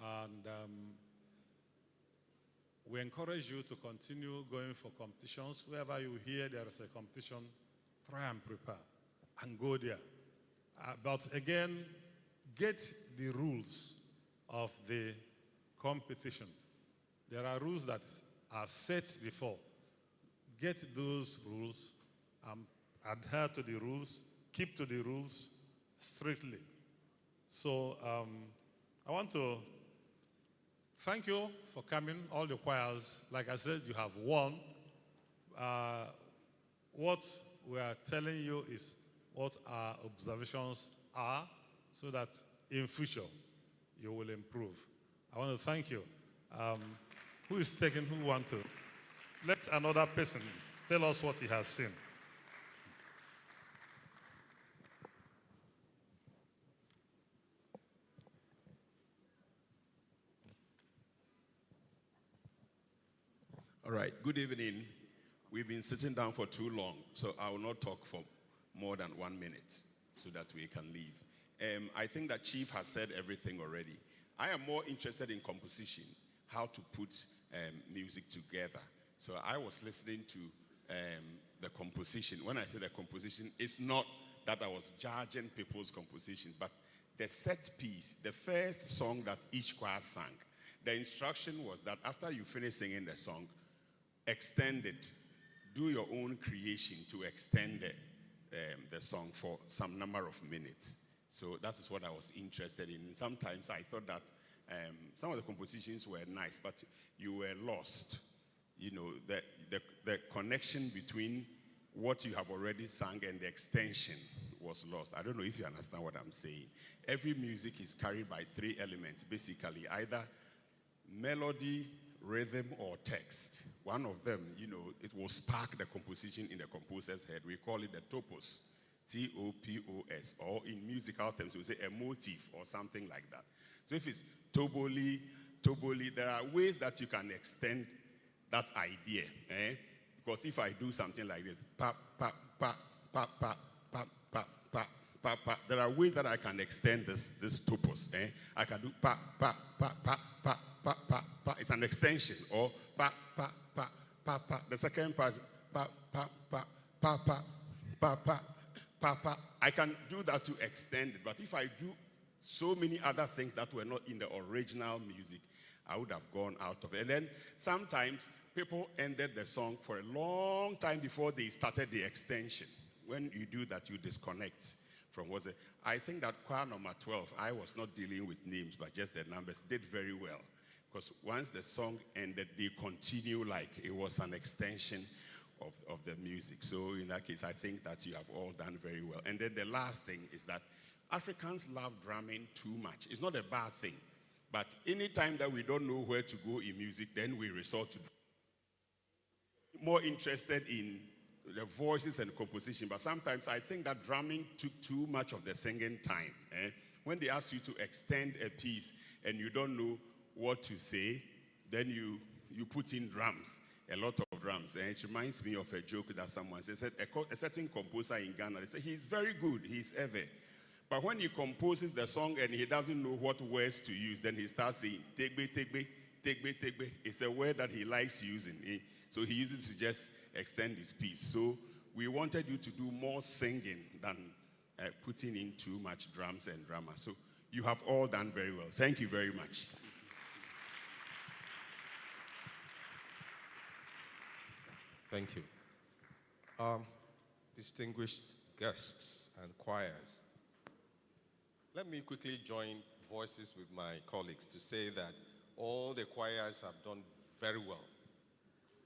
And we encourage you to continue going for competitions. Wherever you hear there is a competition, try and prepare and go there. But again, get the rules of the competition. There are rules that are set before. Get those rules, adhere to the rules, keep to the rules strictly. So I want to thank you for coming, all the choirs. Like I said, you have won. What we are telling you is what our observations are, so that in future you will improve. I want to thank you. Who is taking, who want to? Let another person tell us what he has seen. All right, good evening. We've been sitting down for too long, so I will not talk for more than 1 minute so that we can leave. I think that Chief has said everything already. I am more interested in composition, how to put music together. So I was listening to the composition. When I say the composition, it's not that I was judging people's compositions, but the set piece, the first song that each choir sang, the instruction was that after you finish singing the song, extend it. Do your own creation to extend the song for some number of minutes. So that is what I was interested in. Sometimes I thought that some of the compositions were nice, but you were lost. You know, the connection between what you have already sung and the extension was lost. I don't know if you understand what I'm saying. Every music is carried by 3 elements, basically, either melody, rhythm, or text. One of them, you know, it will spark the composition in the composer's head. We call it the topos, T-O-P-O-S, or in musical terms, we say a motif or something like that. So if it's toboli, there are ways that you can extend that idea, Because if I do something like this, pa, pa, pa, pa, pa, pa, pa, pa, pa, pa, there are ways that I can extend this topos, I can do pa, pa, pa, pa, pa, pa, pa, pa. It's an extension. Or pa, pa, pa, pa, pa. The second part is pa, pa, pa, pa, pa, pa, pa, pa, pa. I can do that to extend it. But if I do so many other things that were not in the original music, I would have gone out of it. And then sometimes people ended the song for a long time before they started the extension. When you do that, you disconnect from what's it. I think that choir number 12, I was not dealing with names, but just the numbers, did very well. Because once the song ended, they continue like it was an extension of the music. So in that case, I think that you have all done very well. And then the last thing is that Africans love drumming too much. It's not a bad thing. But anytime that we don't know where to go in music, then we resort to more interested in the voices and composition. But sometimes I think that drumming took too much of the singing time. When they ask you to extend a piece and you don't know what to say, then you put in drums, a lot of drums. And it reminds me of a joke that someone said, a certain composer in Ghana, they say, he's very good, he's ever. But when he composes the song and he doesn't know what words to use, then he starts saying, tegbe, tegbe, tegbe, tegbe. It's a word that he likes using. So he uses it to just extend his piece. So we wanted you to do more singing than putting in too much drums and drama. So you have all done very well. Thank you very much. Thank you. Distinguished guests and choirs, let me quickly join voices with my colleagues to say that all the choirs have done very well.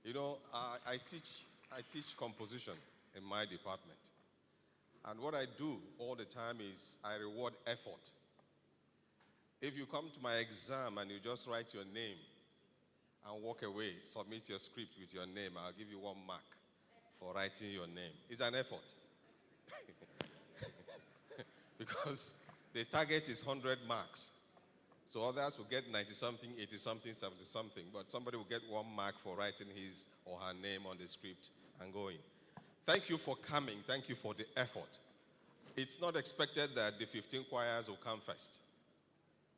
You know, I teach composition in my department. And what I do all the time is I reward effort. If you come to my exam and you just write your name and walk away, submit your script with your name, I'll give you 1 mark for writing your name. It's an effort. Because the target is 100 marks. So others will get 90-something, 80-something, 70-something, but somebody will get 1 mark for writing his or her name on the script and going. Thank you for coming. Thank you for the effort. It's not expected that the 15 choirs will come first.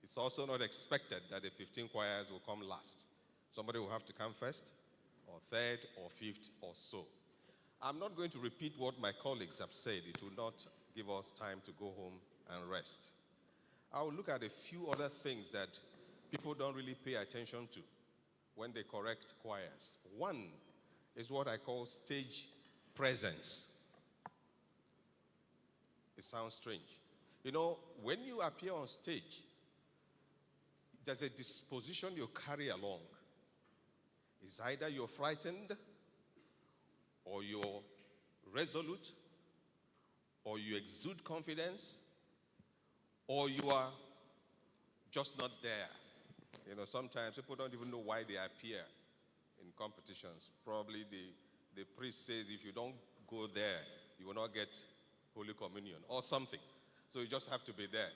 It's also not expected that the 15 choirs will come last. Somebody will have to come first, or third, or fifth, or so. I'm not going to repeat what my colleagues have said. It will not give us time to go home and rest. I will look at a few other things that people don't really pay attention to when they correct choirs. One is what I call stage presence. It sounds strange. You know, when you appear on stage, there's a disposition you carry along. It's either you're frightened, or you're resolute, or you exude confidence, or you are just not there. You know, sometimes people don't even know why they appear in competitions. Probably the priest says if you don't go there, you will not get Holy Communion or something. So you just have to be there.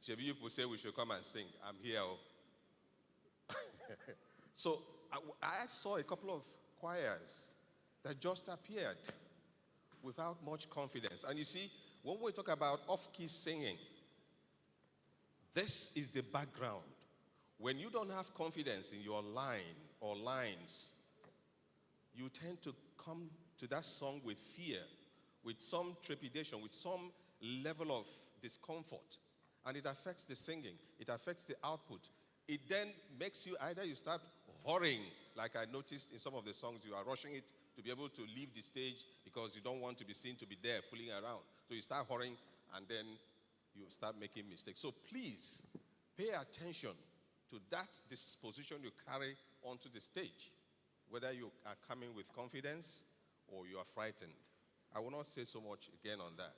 Maybe people say we should come and sing. I'm here. So I saw a couple of choirs that just appeared without much confidence. And you see, when we talk about off-key singing, this is the background. When you don't have confidence in your line or lines, you tend to come to that song with fear, with some trepidation, with some level of discomfort. And it affects the singing. It affects the output. It then makes you, either you start hurrying, like I noticed in some of the songs, you are rushing it to be able to leave the stage because you don't want to be seen to be there fooling around. So you start hurrying and then you start making mistakes. So please pay attention to that disposition you carry onto the stage, whether you are coming with confidence or you are frightened. I will not say so much again on that.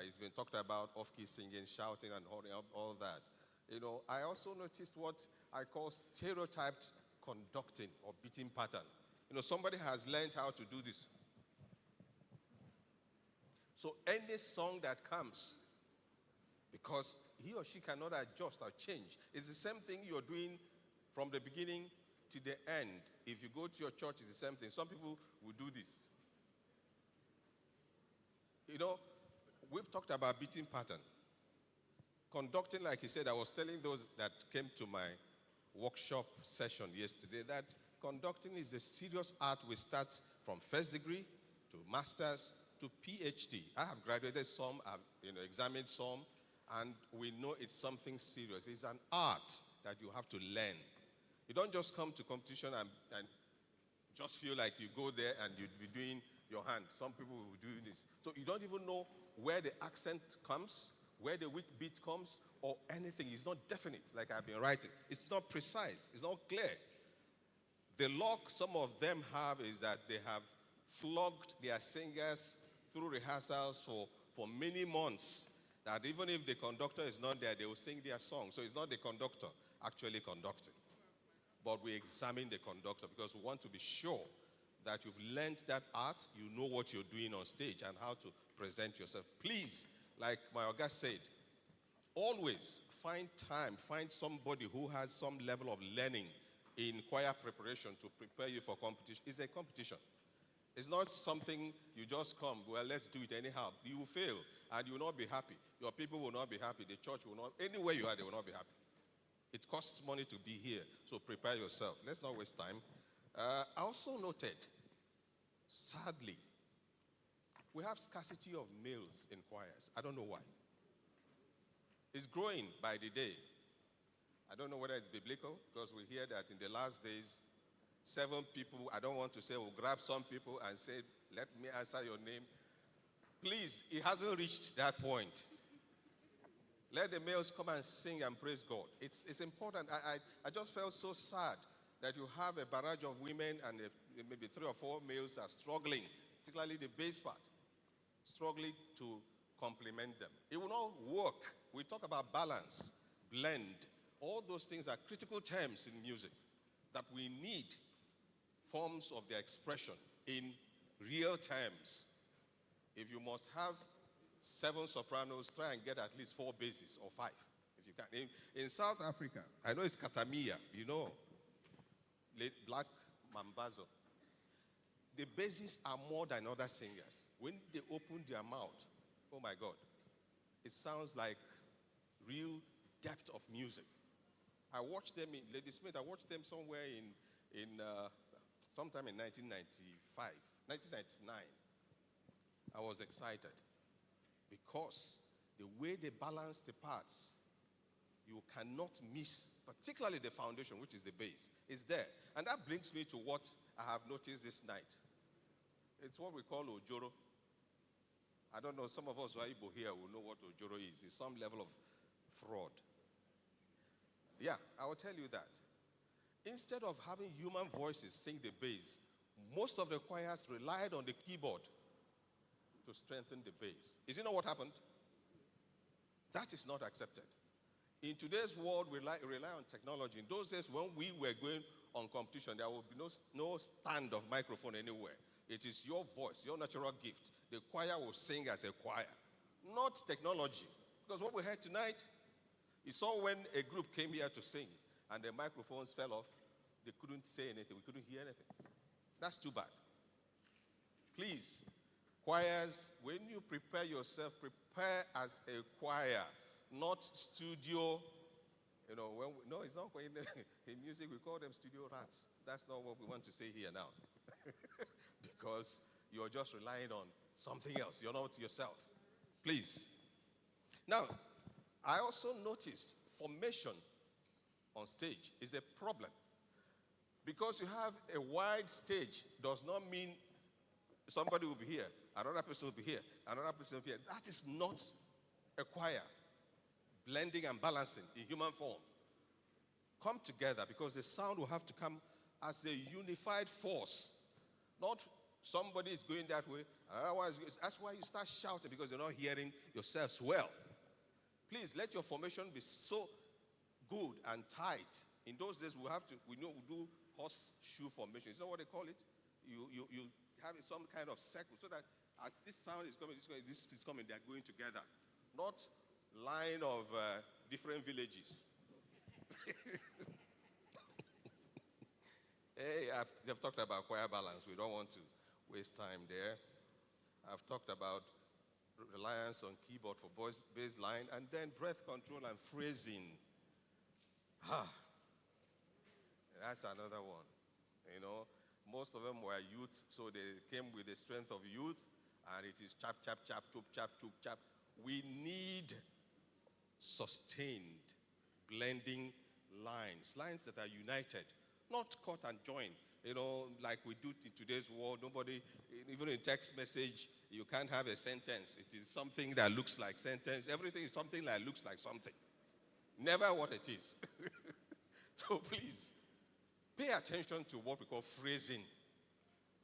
It's been talked about off-key singing, shouting and holding up, all that. You know, I also noticed what I call stereotyped conducting or beating pattern. You know, somebody has learned how to do this. So any song that comes, because he or she cannot adjust or change, it's the same thing you're doing from the beginning to the end. If you go to your church, it's the same thing. Some people will do this. You know, we've talked about beating pattern. Conducting, like he said, I was telling those that came to my workshop session yesterday that conducting is a serious art. We start from first degree to master's to PhD. I have graduated some, I've examined some, and we know it's something serious. It's an art that you have to learn. You don't just come to competition and just feel like you go there and you'd be doing your hand. Some people will do this. So you don't even know where the accent comes, where the weak beat comes, or anything. It's not definite, like I've been writing. It's not precise. It's not clear. The luck some of them have is that they have flogged their singers through rehearsals for many months. that even if the conductor is not there, they will sing their song. So it's not the conductor actually conducting. But we examine the conductor because we want to be sure that you've learned that art, you know what you're doing on stage and how to present yourself. Please, like my Oga said, always find time, find somebody who has some level of learning in choir preparation to prepare you for competition. It's a competition. It's not something you just come, well, let's do it anyhow. You will fail and you will not be happy. Your people will not be happy. The church will not, anywhere you are, they will not be happy. It costs money to be here, so prepare yourself. Let's not waste time. I also noted, sadly, we have scarcity of males in choirs. I don't know why. It's growing by the day. I don't know whether it's biblical, because we hear that in the last days, 7 people, I don't want to say, will grab some people and say, let me answer your name. Please, it hasn't reached that point. Let the males come and sing and praise God. It's important. I just felt so sad that you have a barrage of women and maybe 3 or 4 males are struggling, particularly the bass part, struggling to complement them. It will not work. We talk about balance, blend. All those things are critical terms in music that we need forms of their expression in real terms. If you must have 7 sopranos, try and get at least 4 basses or 5, if you can. In South Africa, I know it's Katamia, you know, Black Mambazo. The basses are more than other singers. When they open their mouth, oh my God, it sounds like real depth of music. I watched them in Lady Smith. I watched them somewhere sometime in 1995, 1999. I was excited because the way they balance the parts, you cannot miss, particularly the foundation, which is the bass, is there. And that brings me to what I have noticed this night. It's what we call Ojoro. I don't know, some of us who are Igbo here will know what Ojoro is. It's some level of fraud. Yeah, I will tell you that. Instead of having human voices sing the bass, most of the choirs relied on the keyboard to strengthen the bass. Is it not what happened? That is not accepted. In today's world, we rely on technology. In those days, when we were going on competition, there would be no stand of microphone anywhere. It is your voice, your natural gift. The choir will sing as a choir, not technology. Because what we heard tonight, you saw when a group came here to sing and the microphones fell off, they couldn't say anything. We couldn't hear anything. That's too bad. Please, choirs, when you prepare yourself, prepare as a choir, not studio. You know, no, it's not. In music, we call them studio rats. That's not what we want to say here now. Because you're just relying on something else. You're not yourself. Please. Now, I also noticed formation on stage is a problem. Because you have a wide stage does not mean somebody will be here, another person will be here, another person will be here. That is not a choir. Blending and balancing in human form. Come together because the sound will have to come as a unified force. Not somebody is going that way, otherwise that's why you start shouting because you're not hearing yourselves well. Please let your formation be so good and tight. In those days we do horseshoe formation. Is that what they call it? You have some kind of circle so that as this sound is coming, this is coming, they are going together. Not line of different villages. Hey, I've talked about choir balance. We don't want to waste time there. I've talked about reliance on keyboard for bass line, and then breath control and phrasing. That's another one. You know, most of them were youth, so they came with the strength of youth, and it is chap, chap, chap, choop, chap, choop, chap. We need sustained blending lines that are united, not cut and join. You know, like we do in today's world, nobody, even in text message, you can't have a sentence. It is something that looks like sentence. Everything is something that looks like something. Never what it is. So please, pay attention to what we call phrasing.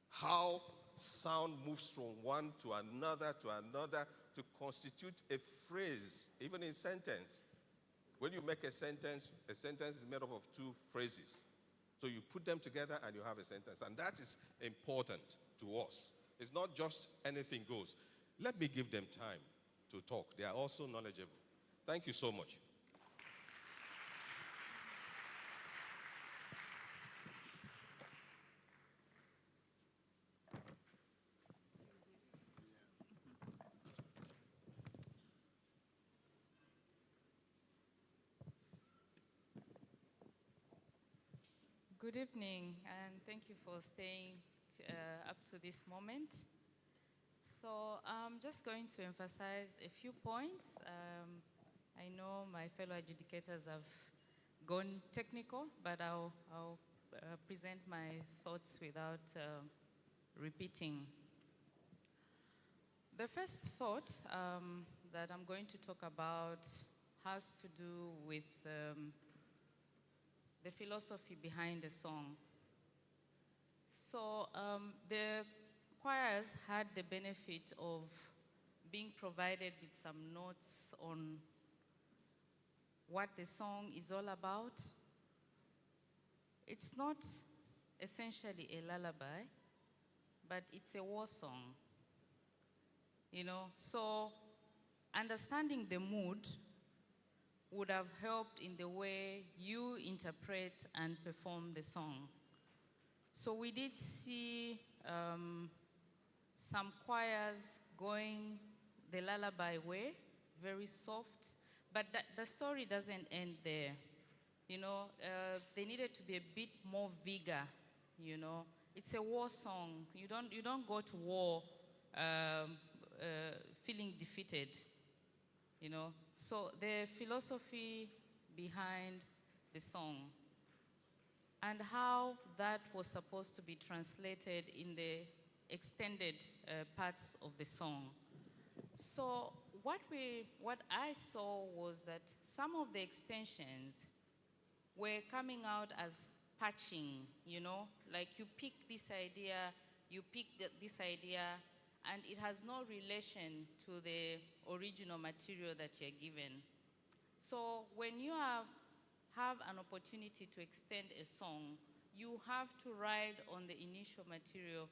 How sound moves from one to another, to constitute a phrase, even in sentence. When you make a sentence is made up of two phrases. So you put them together and you have a sentence. And that is important to us. It's not just anything goes. Let me give them time to talk. They are also knowledgeable. Thank you so much. Good evening, and thank you for staying up to this moment. So I'm just going to emphasize a few points. I know my fellow adjudicators have gone technical, but I'll present my thoughts without repeating. The first thought that I'm going to talk about has to do with the philosophy behind the song. So the choirs had the benefit of being provided with some notes on what the song is all about. It's not essentially a lullaby, but it's a war song. You know, so understanding the mood would have helped in the way you interpret and perform the song. So we did see some choirs going the lullaby way, very soft, but the story doesn't end there. You know, there needed to be a bit more vigor, you know. It's a war song. You don't go to war feeling defeated, you know. So the philosophy behind the song and how that was supposed to be translated in the extended parts of the song. So what I saw was that some of the extensions were coming out as patching, you know, like you pick this idea, you pick this idea, and it has no relation to the original material that you're given. So when you have an opportunity to extend a song, you have to ride on the initial material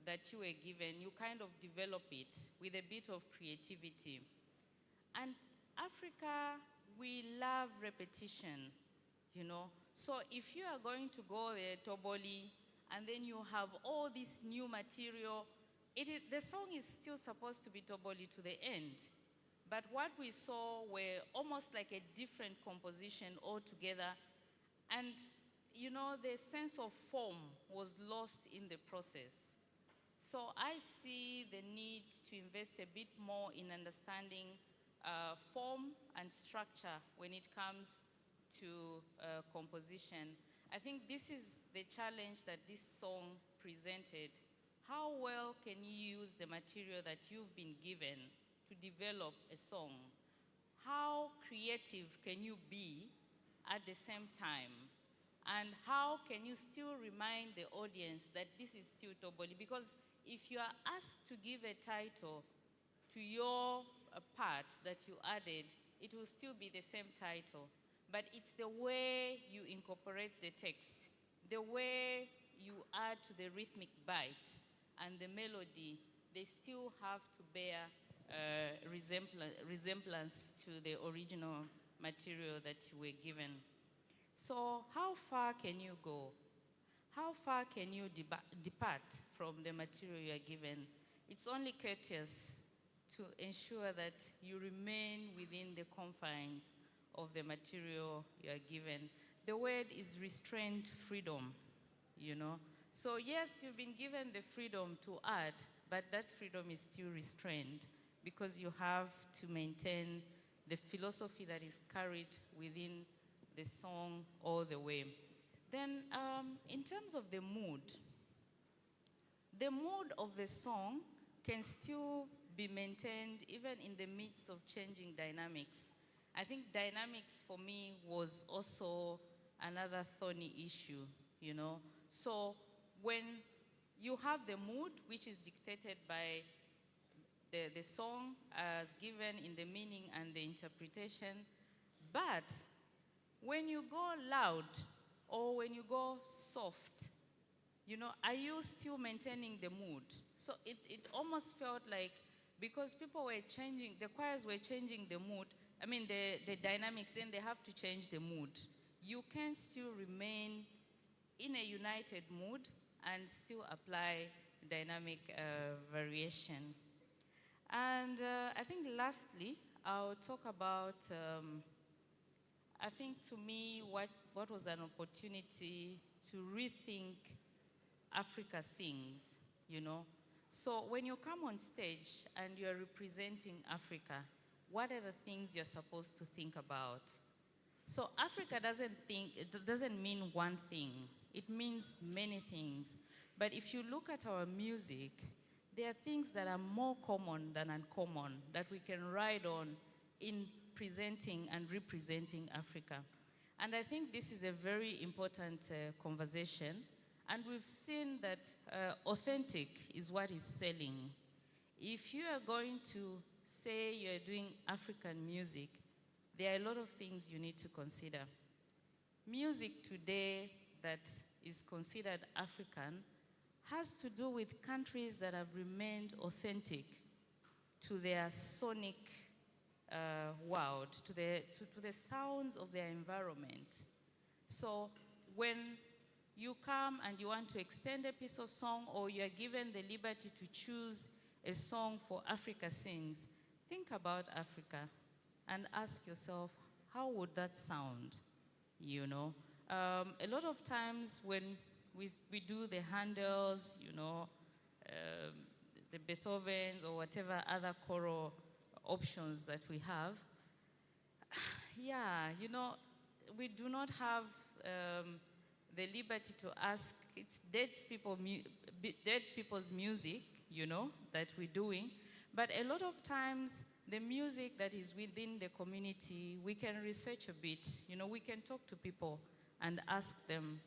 that you were given. You kind of develop it with a bit of creativity. And Africa, we love repetition, you know. So if you are going to go there, Toboli, and then you have all this new material, the song is still supposed to be Toboli to the end. But what we saw were almost like a different composition altogether. And, you know, the sense of form was lost in the process. So I see the need to invest a bit more in understanding form and structure when it comes to composition. I think this is the challenge that this song presented. How well can you use the material that you've been given to develop a song? How creative can you be at the same time? And how can you still remind the audience that this is still Toboli? Because if you are asked to give a title to your part that you added, it will still be the same title. But it's the way you incorporate the text, the way you add to the rhythmic bite and the melody, they still have to bear resemblance to the original material that you were given. So how far can you go? How far can you depart from the material you are given? It's only courteous to ensure that you remain within the confines of the material you are given. The word is restrained freedom, you know. So yes, you've been given the freedom to add, but that freedom is still restrained because you have to maintain the philosophy that is carried within the song all the way. Then in terms of the mood of the song can still be maintained even in the midst of changing dynamics. I think dynamics for me was also another thorny issue, you know. So when you have the mood, which is dictated by the song as given in the meaning and the interpretation. But when you go loud or when you go soft, are you still maintaining the mood? So it almost felt like, because people were changing, the choirs were changing the mood, the dynamics, then they have to change the mood. You can still remain in a united mood and still apply dynamic variation. And I think lastly, I'll talk about, I think to me, what was an opportunity to rethink Africa Sings, So when you come on stage and you're representing Africa, what are the things you're supposed to think about? So Africa doesn't mean one thing. It means many things. But if you look at our music, there are things that are more common than uncommon that we can ride on in presenting and representing Africa. And I think this is a very important conversation. And we've seen that authentic is what is selling. If you are going to say you're doing African music, there are a lot of things you need to consider. Music today that is considered African has to do with countries that have remained authentic to their sonic world, to the sounds of their environment. So when you come and you want to extend a piece of song, or you are given the liberty to choose a song for Africa Sings, think about Africa and ask yourself, how would that sound? A lot of times when we do the Handels, the Beethovens or whatever other choral options that we have, we do not have the liberty to ask. It's dead people's music, that we're doing. But a lot of times, the music that is within the community, we can research a bit. We can talk to people and ask them,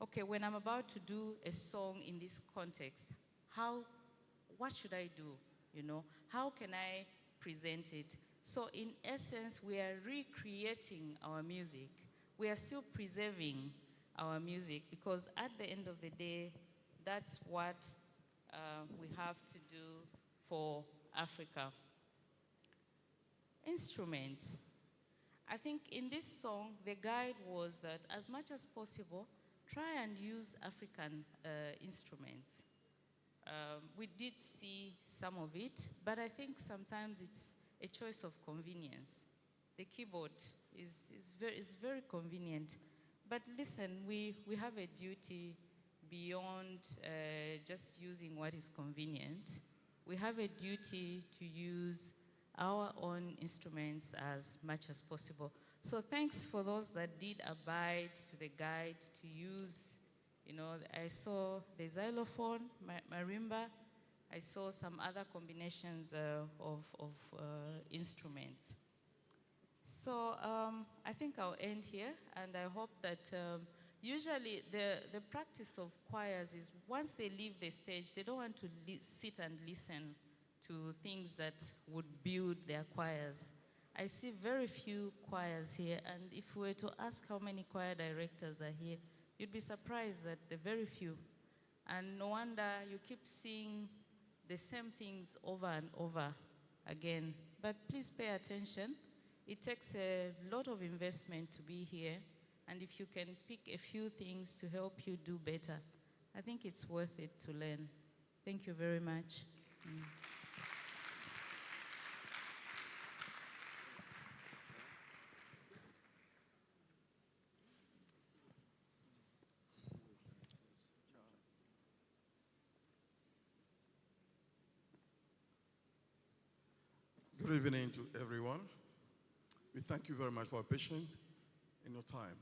okay, when I'm about to do a song in this context, what should I do? How can I present it? So in essence, we are recreating our music. We are still preserving our music, because at the end of the day, that's what we have to do for Africa. Instruments. I think in this song, the guide was that as much as possible, try and use African instruments. We did see some of it, but I think sometimes it's a choice of convenience. The keyboard is very convenient. But listen, we have a duty beyond just using what is convenient. We have a duty to use our own instruments as much as possible. So thanks for those that did abide to the guide to use, I saw the xylophone, marimba, I saw some other combinations of instruments. So I think I'll end here, and I hope that usually the practice of choirs is once they leave the stage, they don't want to sit and listen to things that would build their choirs. I see very few choirs here, and if we were to ask how many choir directors are here, you'd be surprised that there are very few. And no wonder you keep seeing the same things over and over again. But please pay attention. It takes a lot of investment to be here, and if you can pick a few things to help you do better, I think it's worth it to learn. Thank you very much. Good evening to everyone. We thank you very much for your patience and your time.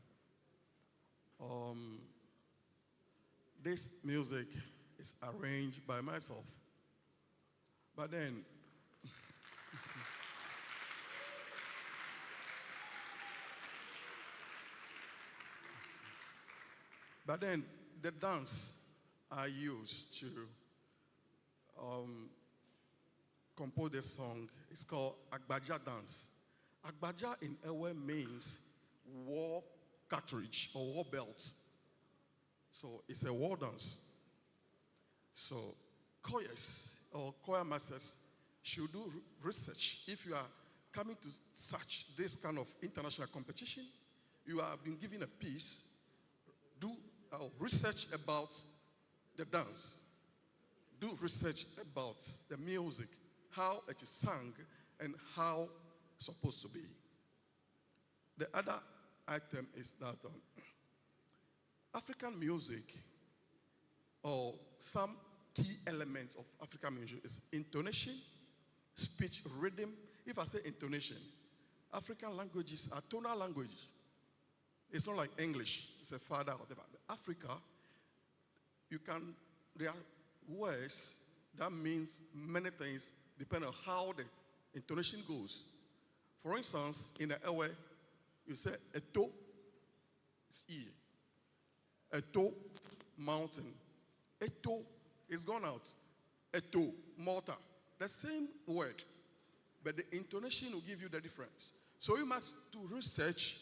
This music is arranged by myself. But then, the dance I used to composed a song. It's called Agbaja Dance. Agbaja in Ewe means war cartridge or war belt. So it's a war dance. So choirs or choir masters should do research. If you are coming to such this kind of international competition, you have been given a piece, do research about the dance, do research about the music, how it is sung, and how it's supposed to be. The other item is that African music, or some key elements of African music, is intonation, speech, rhythm. If I say intonation, African languages are tonal languages. It's not like English, it's a father or whatever. But Africa, there are words that means many things depending on how the intonation goes. For instance, in the Ewe, you say Eto, it's E. Eto, mountain. Eto is gone out. Eto, mortar. The same word, but the intonation will give you the difference. So you must do research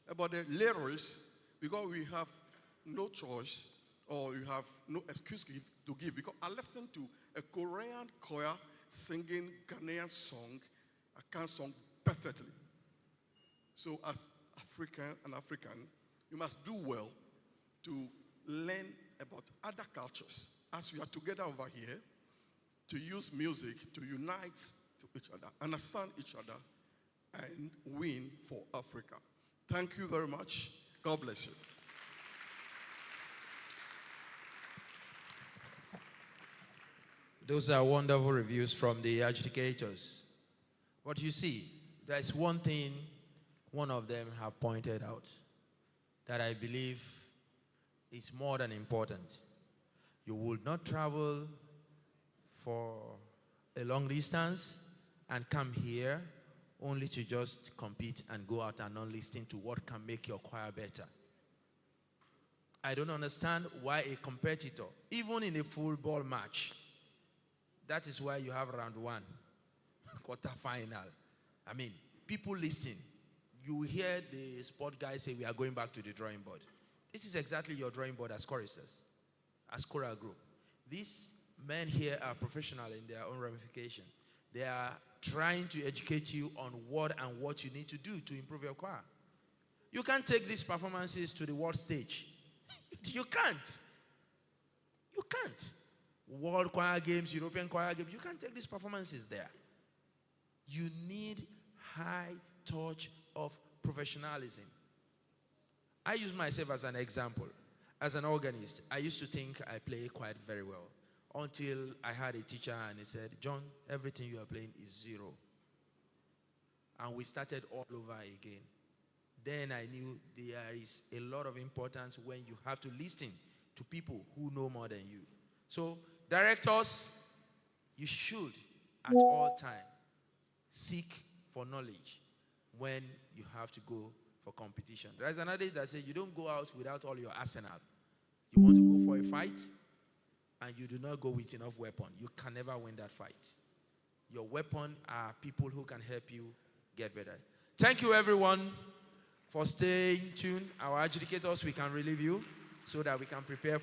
about the lyrics, because we have no choice or you have no excuse to give. Because I listened to a Korean choir singing Ghanaian song, a Akan song perfectly. So as African, you must do well to learn about other cultures. As we are together over here, to use music to unite to each other, understand each other, and win for Africa. Thank you very much. God bless you. Those are wonderful reviews from the adjudicators. But you see, there's one thing one of them have pointed out that I believe is more than important. You would not travel for a long distance and come here only to just compete and go out and not listen to what can make your choir better. I don't understand why a competitor, even in a football match, that is why you have round one, quarter-final. I mean, people listen. You hear the sport guys say, we are going back to the drawing board. This is exactly your drawing board as choristers, as choral group. These men here are professional in their own ramification. They are trying to educate you on what you need to do to improve your choir. You can't take these performances to the world stage. You can't. You can't. World choir games, European choir games, you can't take these performances there. You need high touch of professionalism. I use myself as an example. As an organist, I used to think I play quite very well until I had a teacher and he said, John, everything you are playing is zero. And we started all over again. Then I knew there is a lot of importance when you have to listen to people who know more than you. So, directors, you should at all times seek for knowledge when you have to go for competition. There's another that says you don't go out without all your arsenal. You want to go for a fight and you do not go with enough weapon. You can never win that fight. Your weapon are people who can help you get better. Thank you, everyone, for staying tuned. Our adjudicators, we can relieve you so that we can prepare for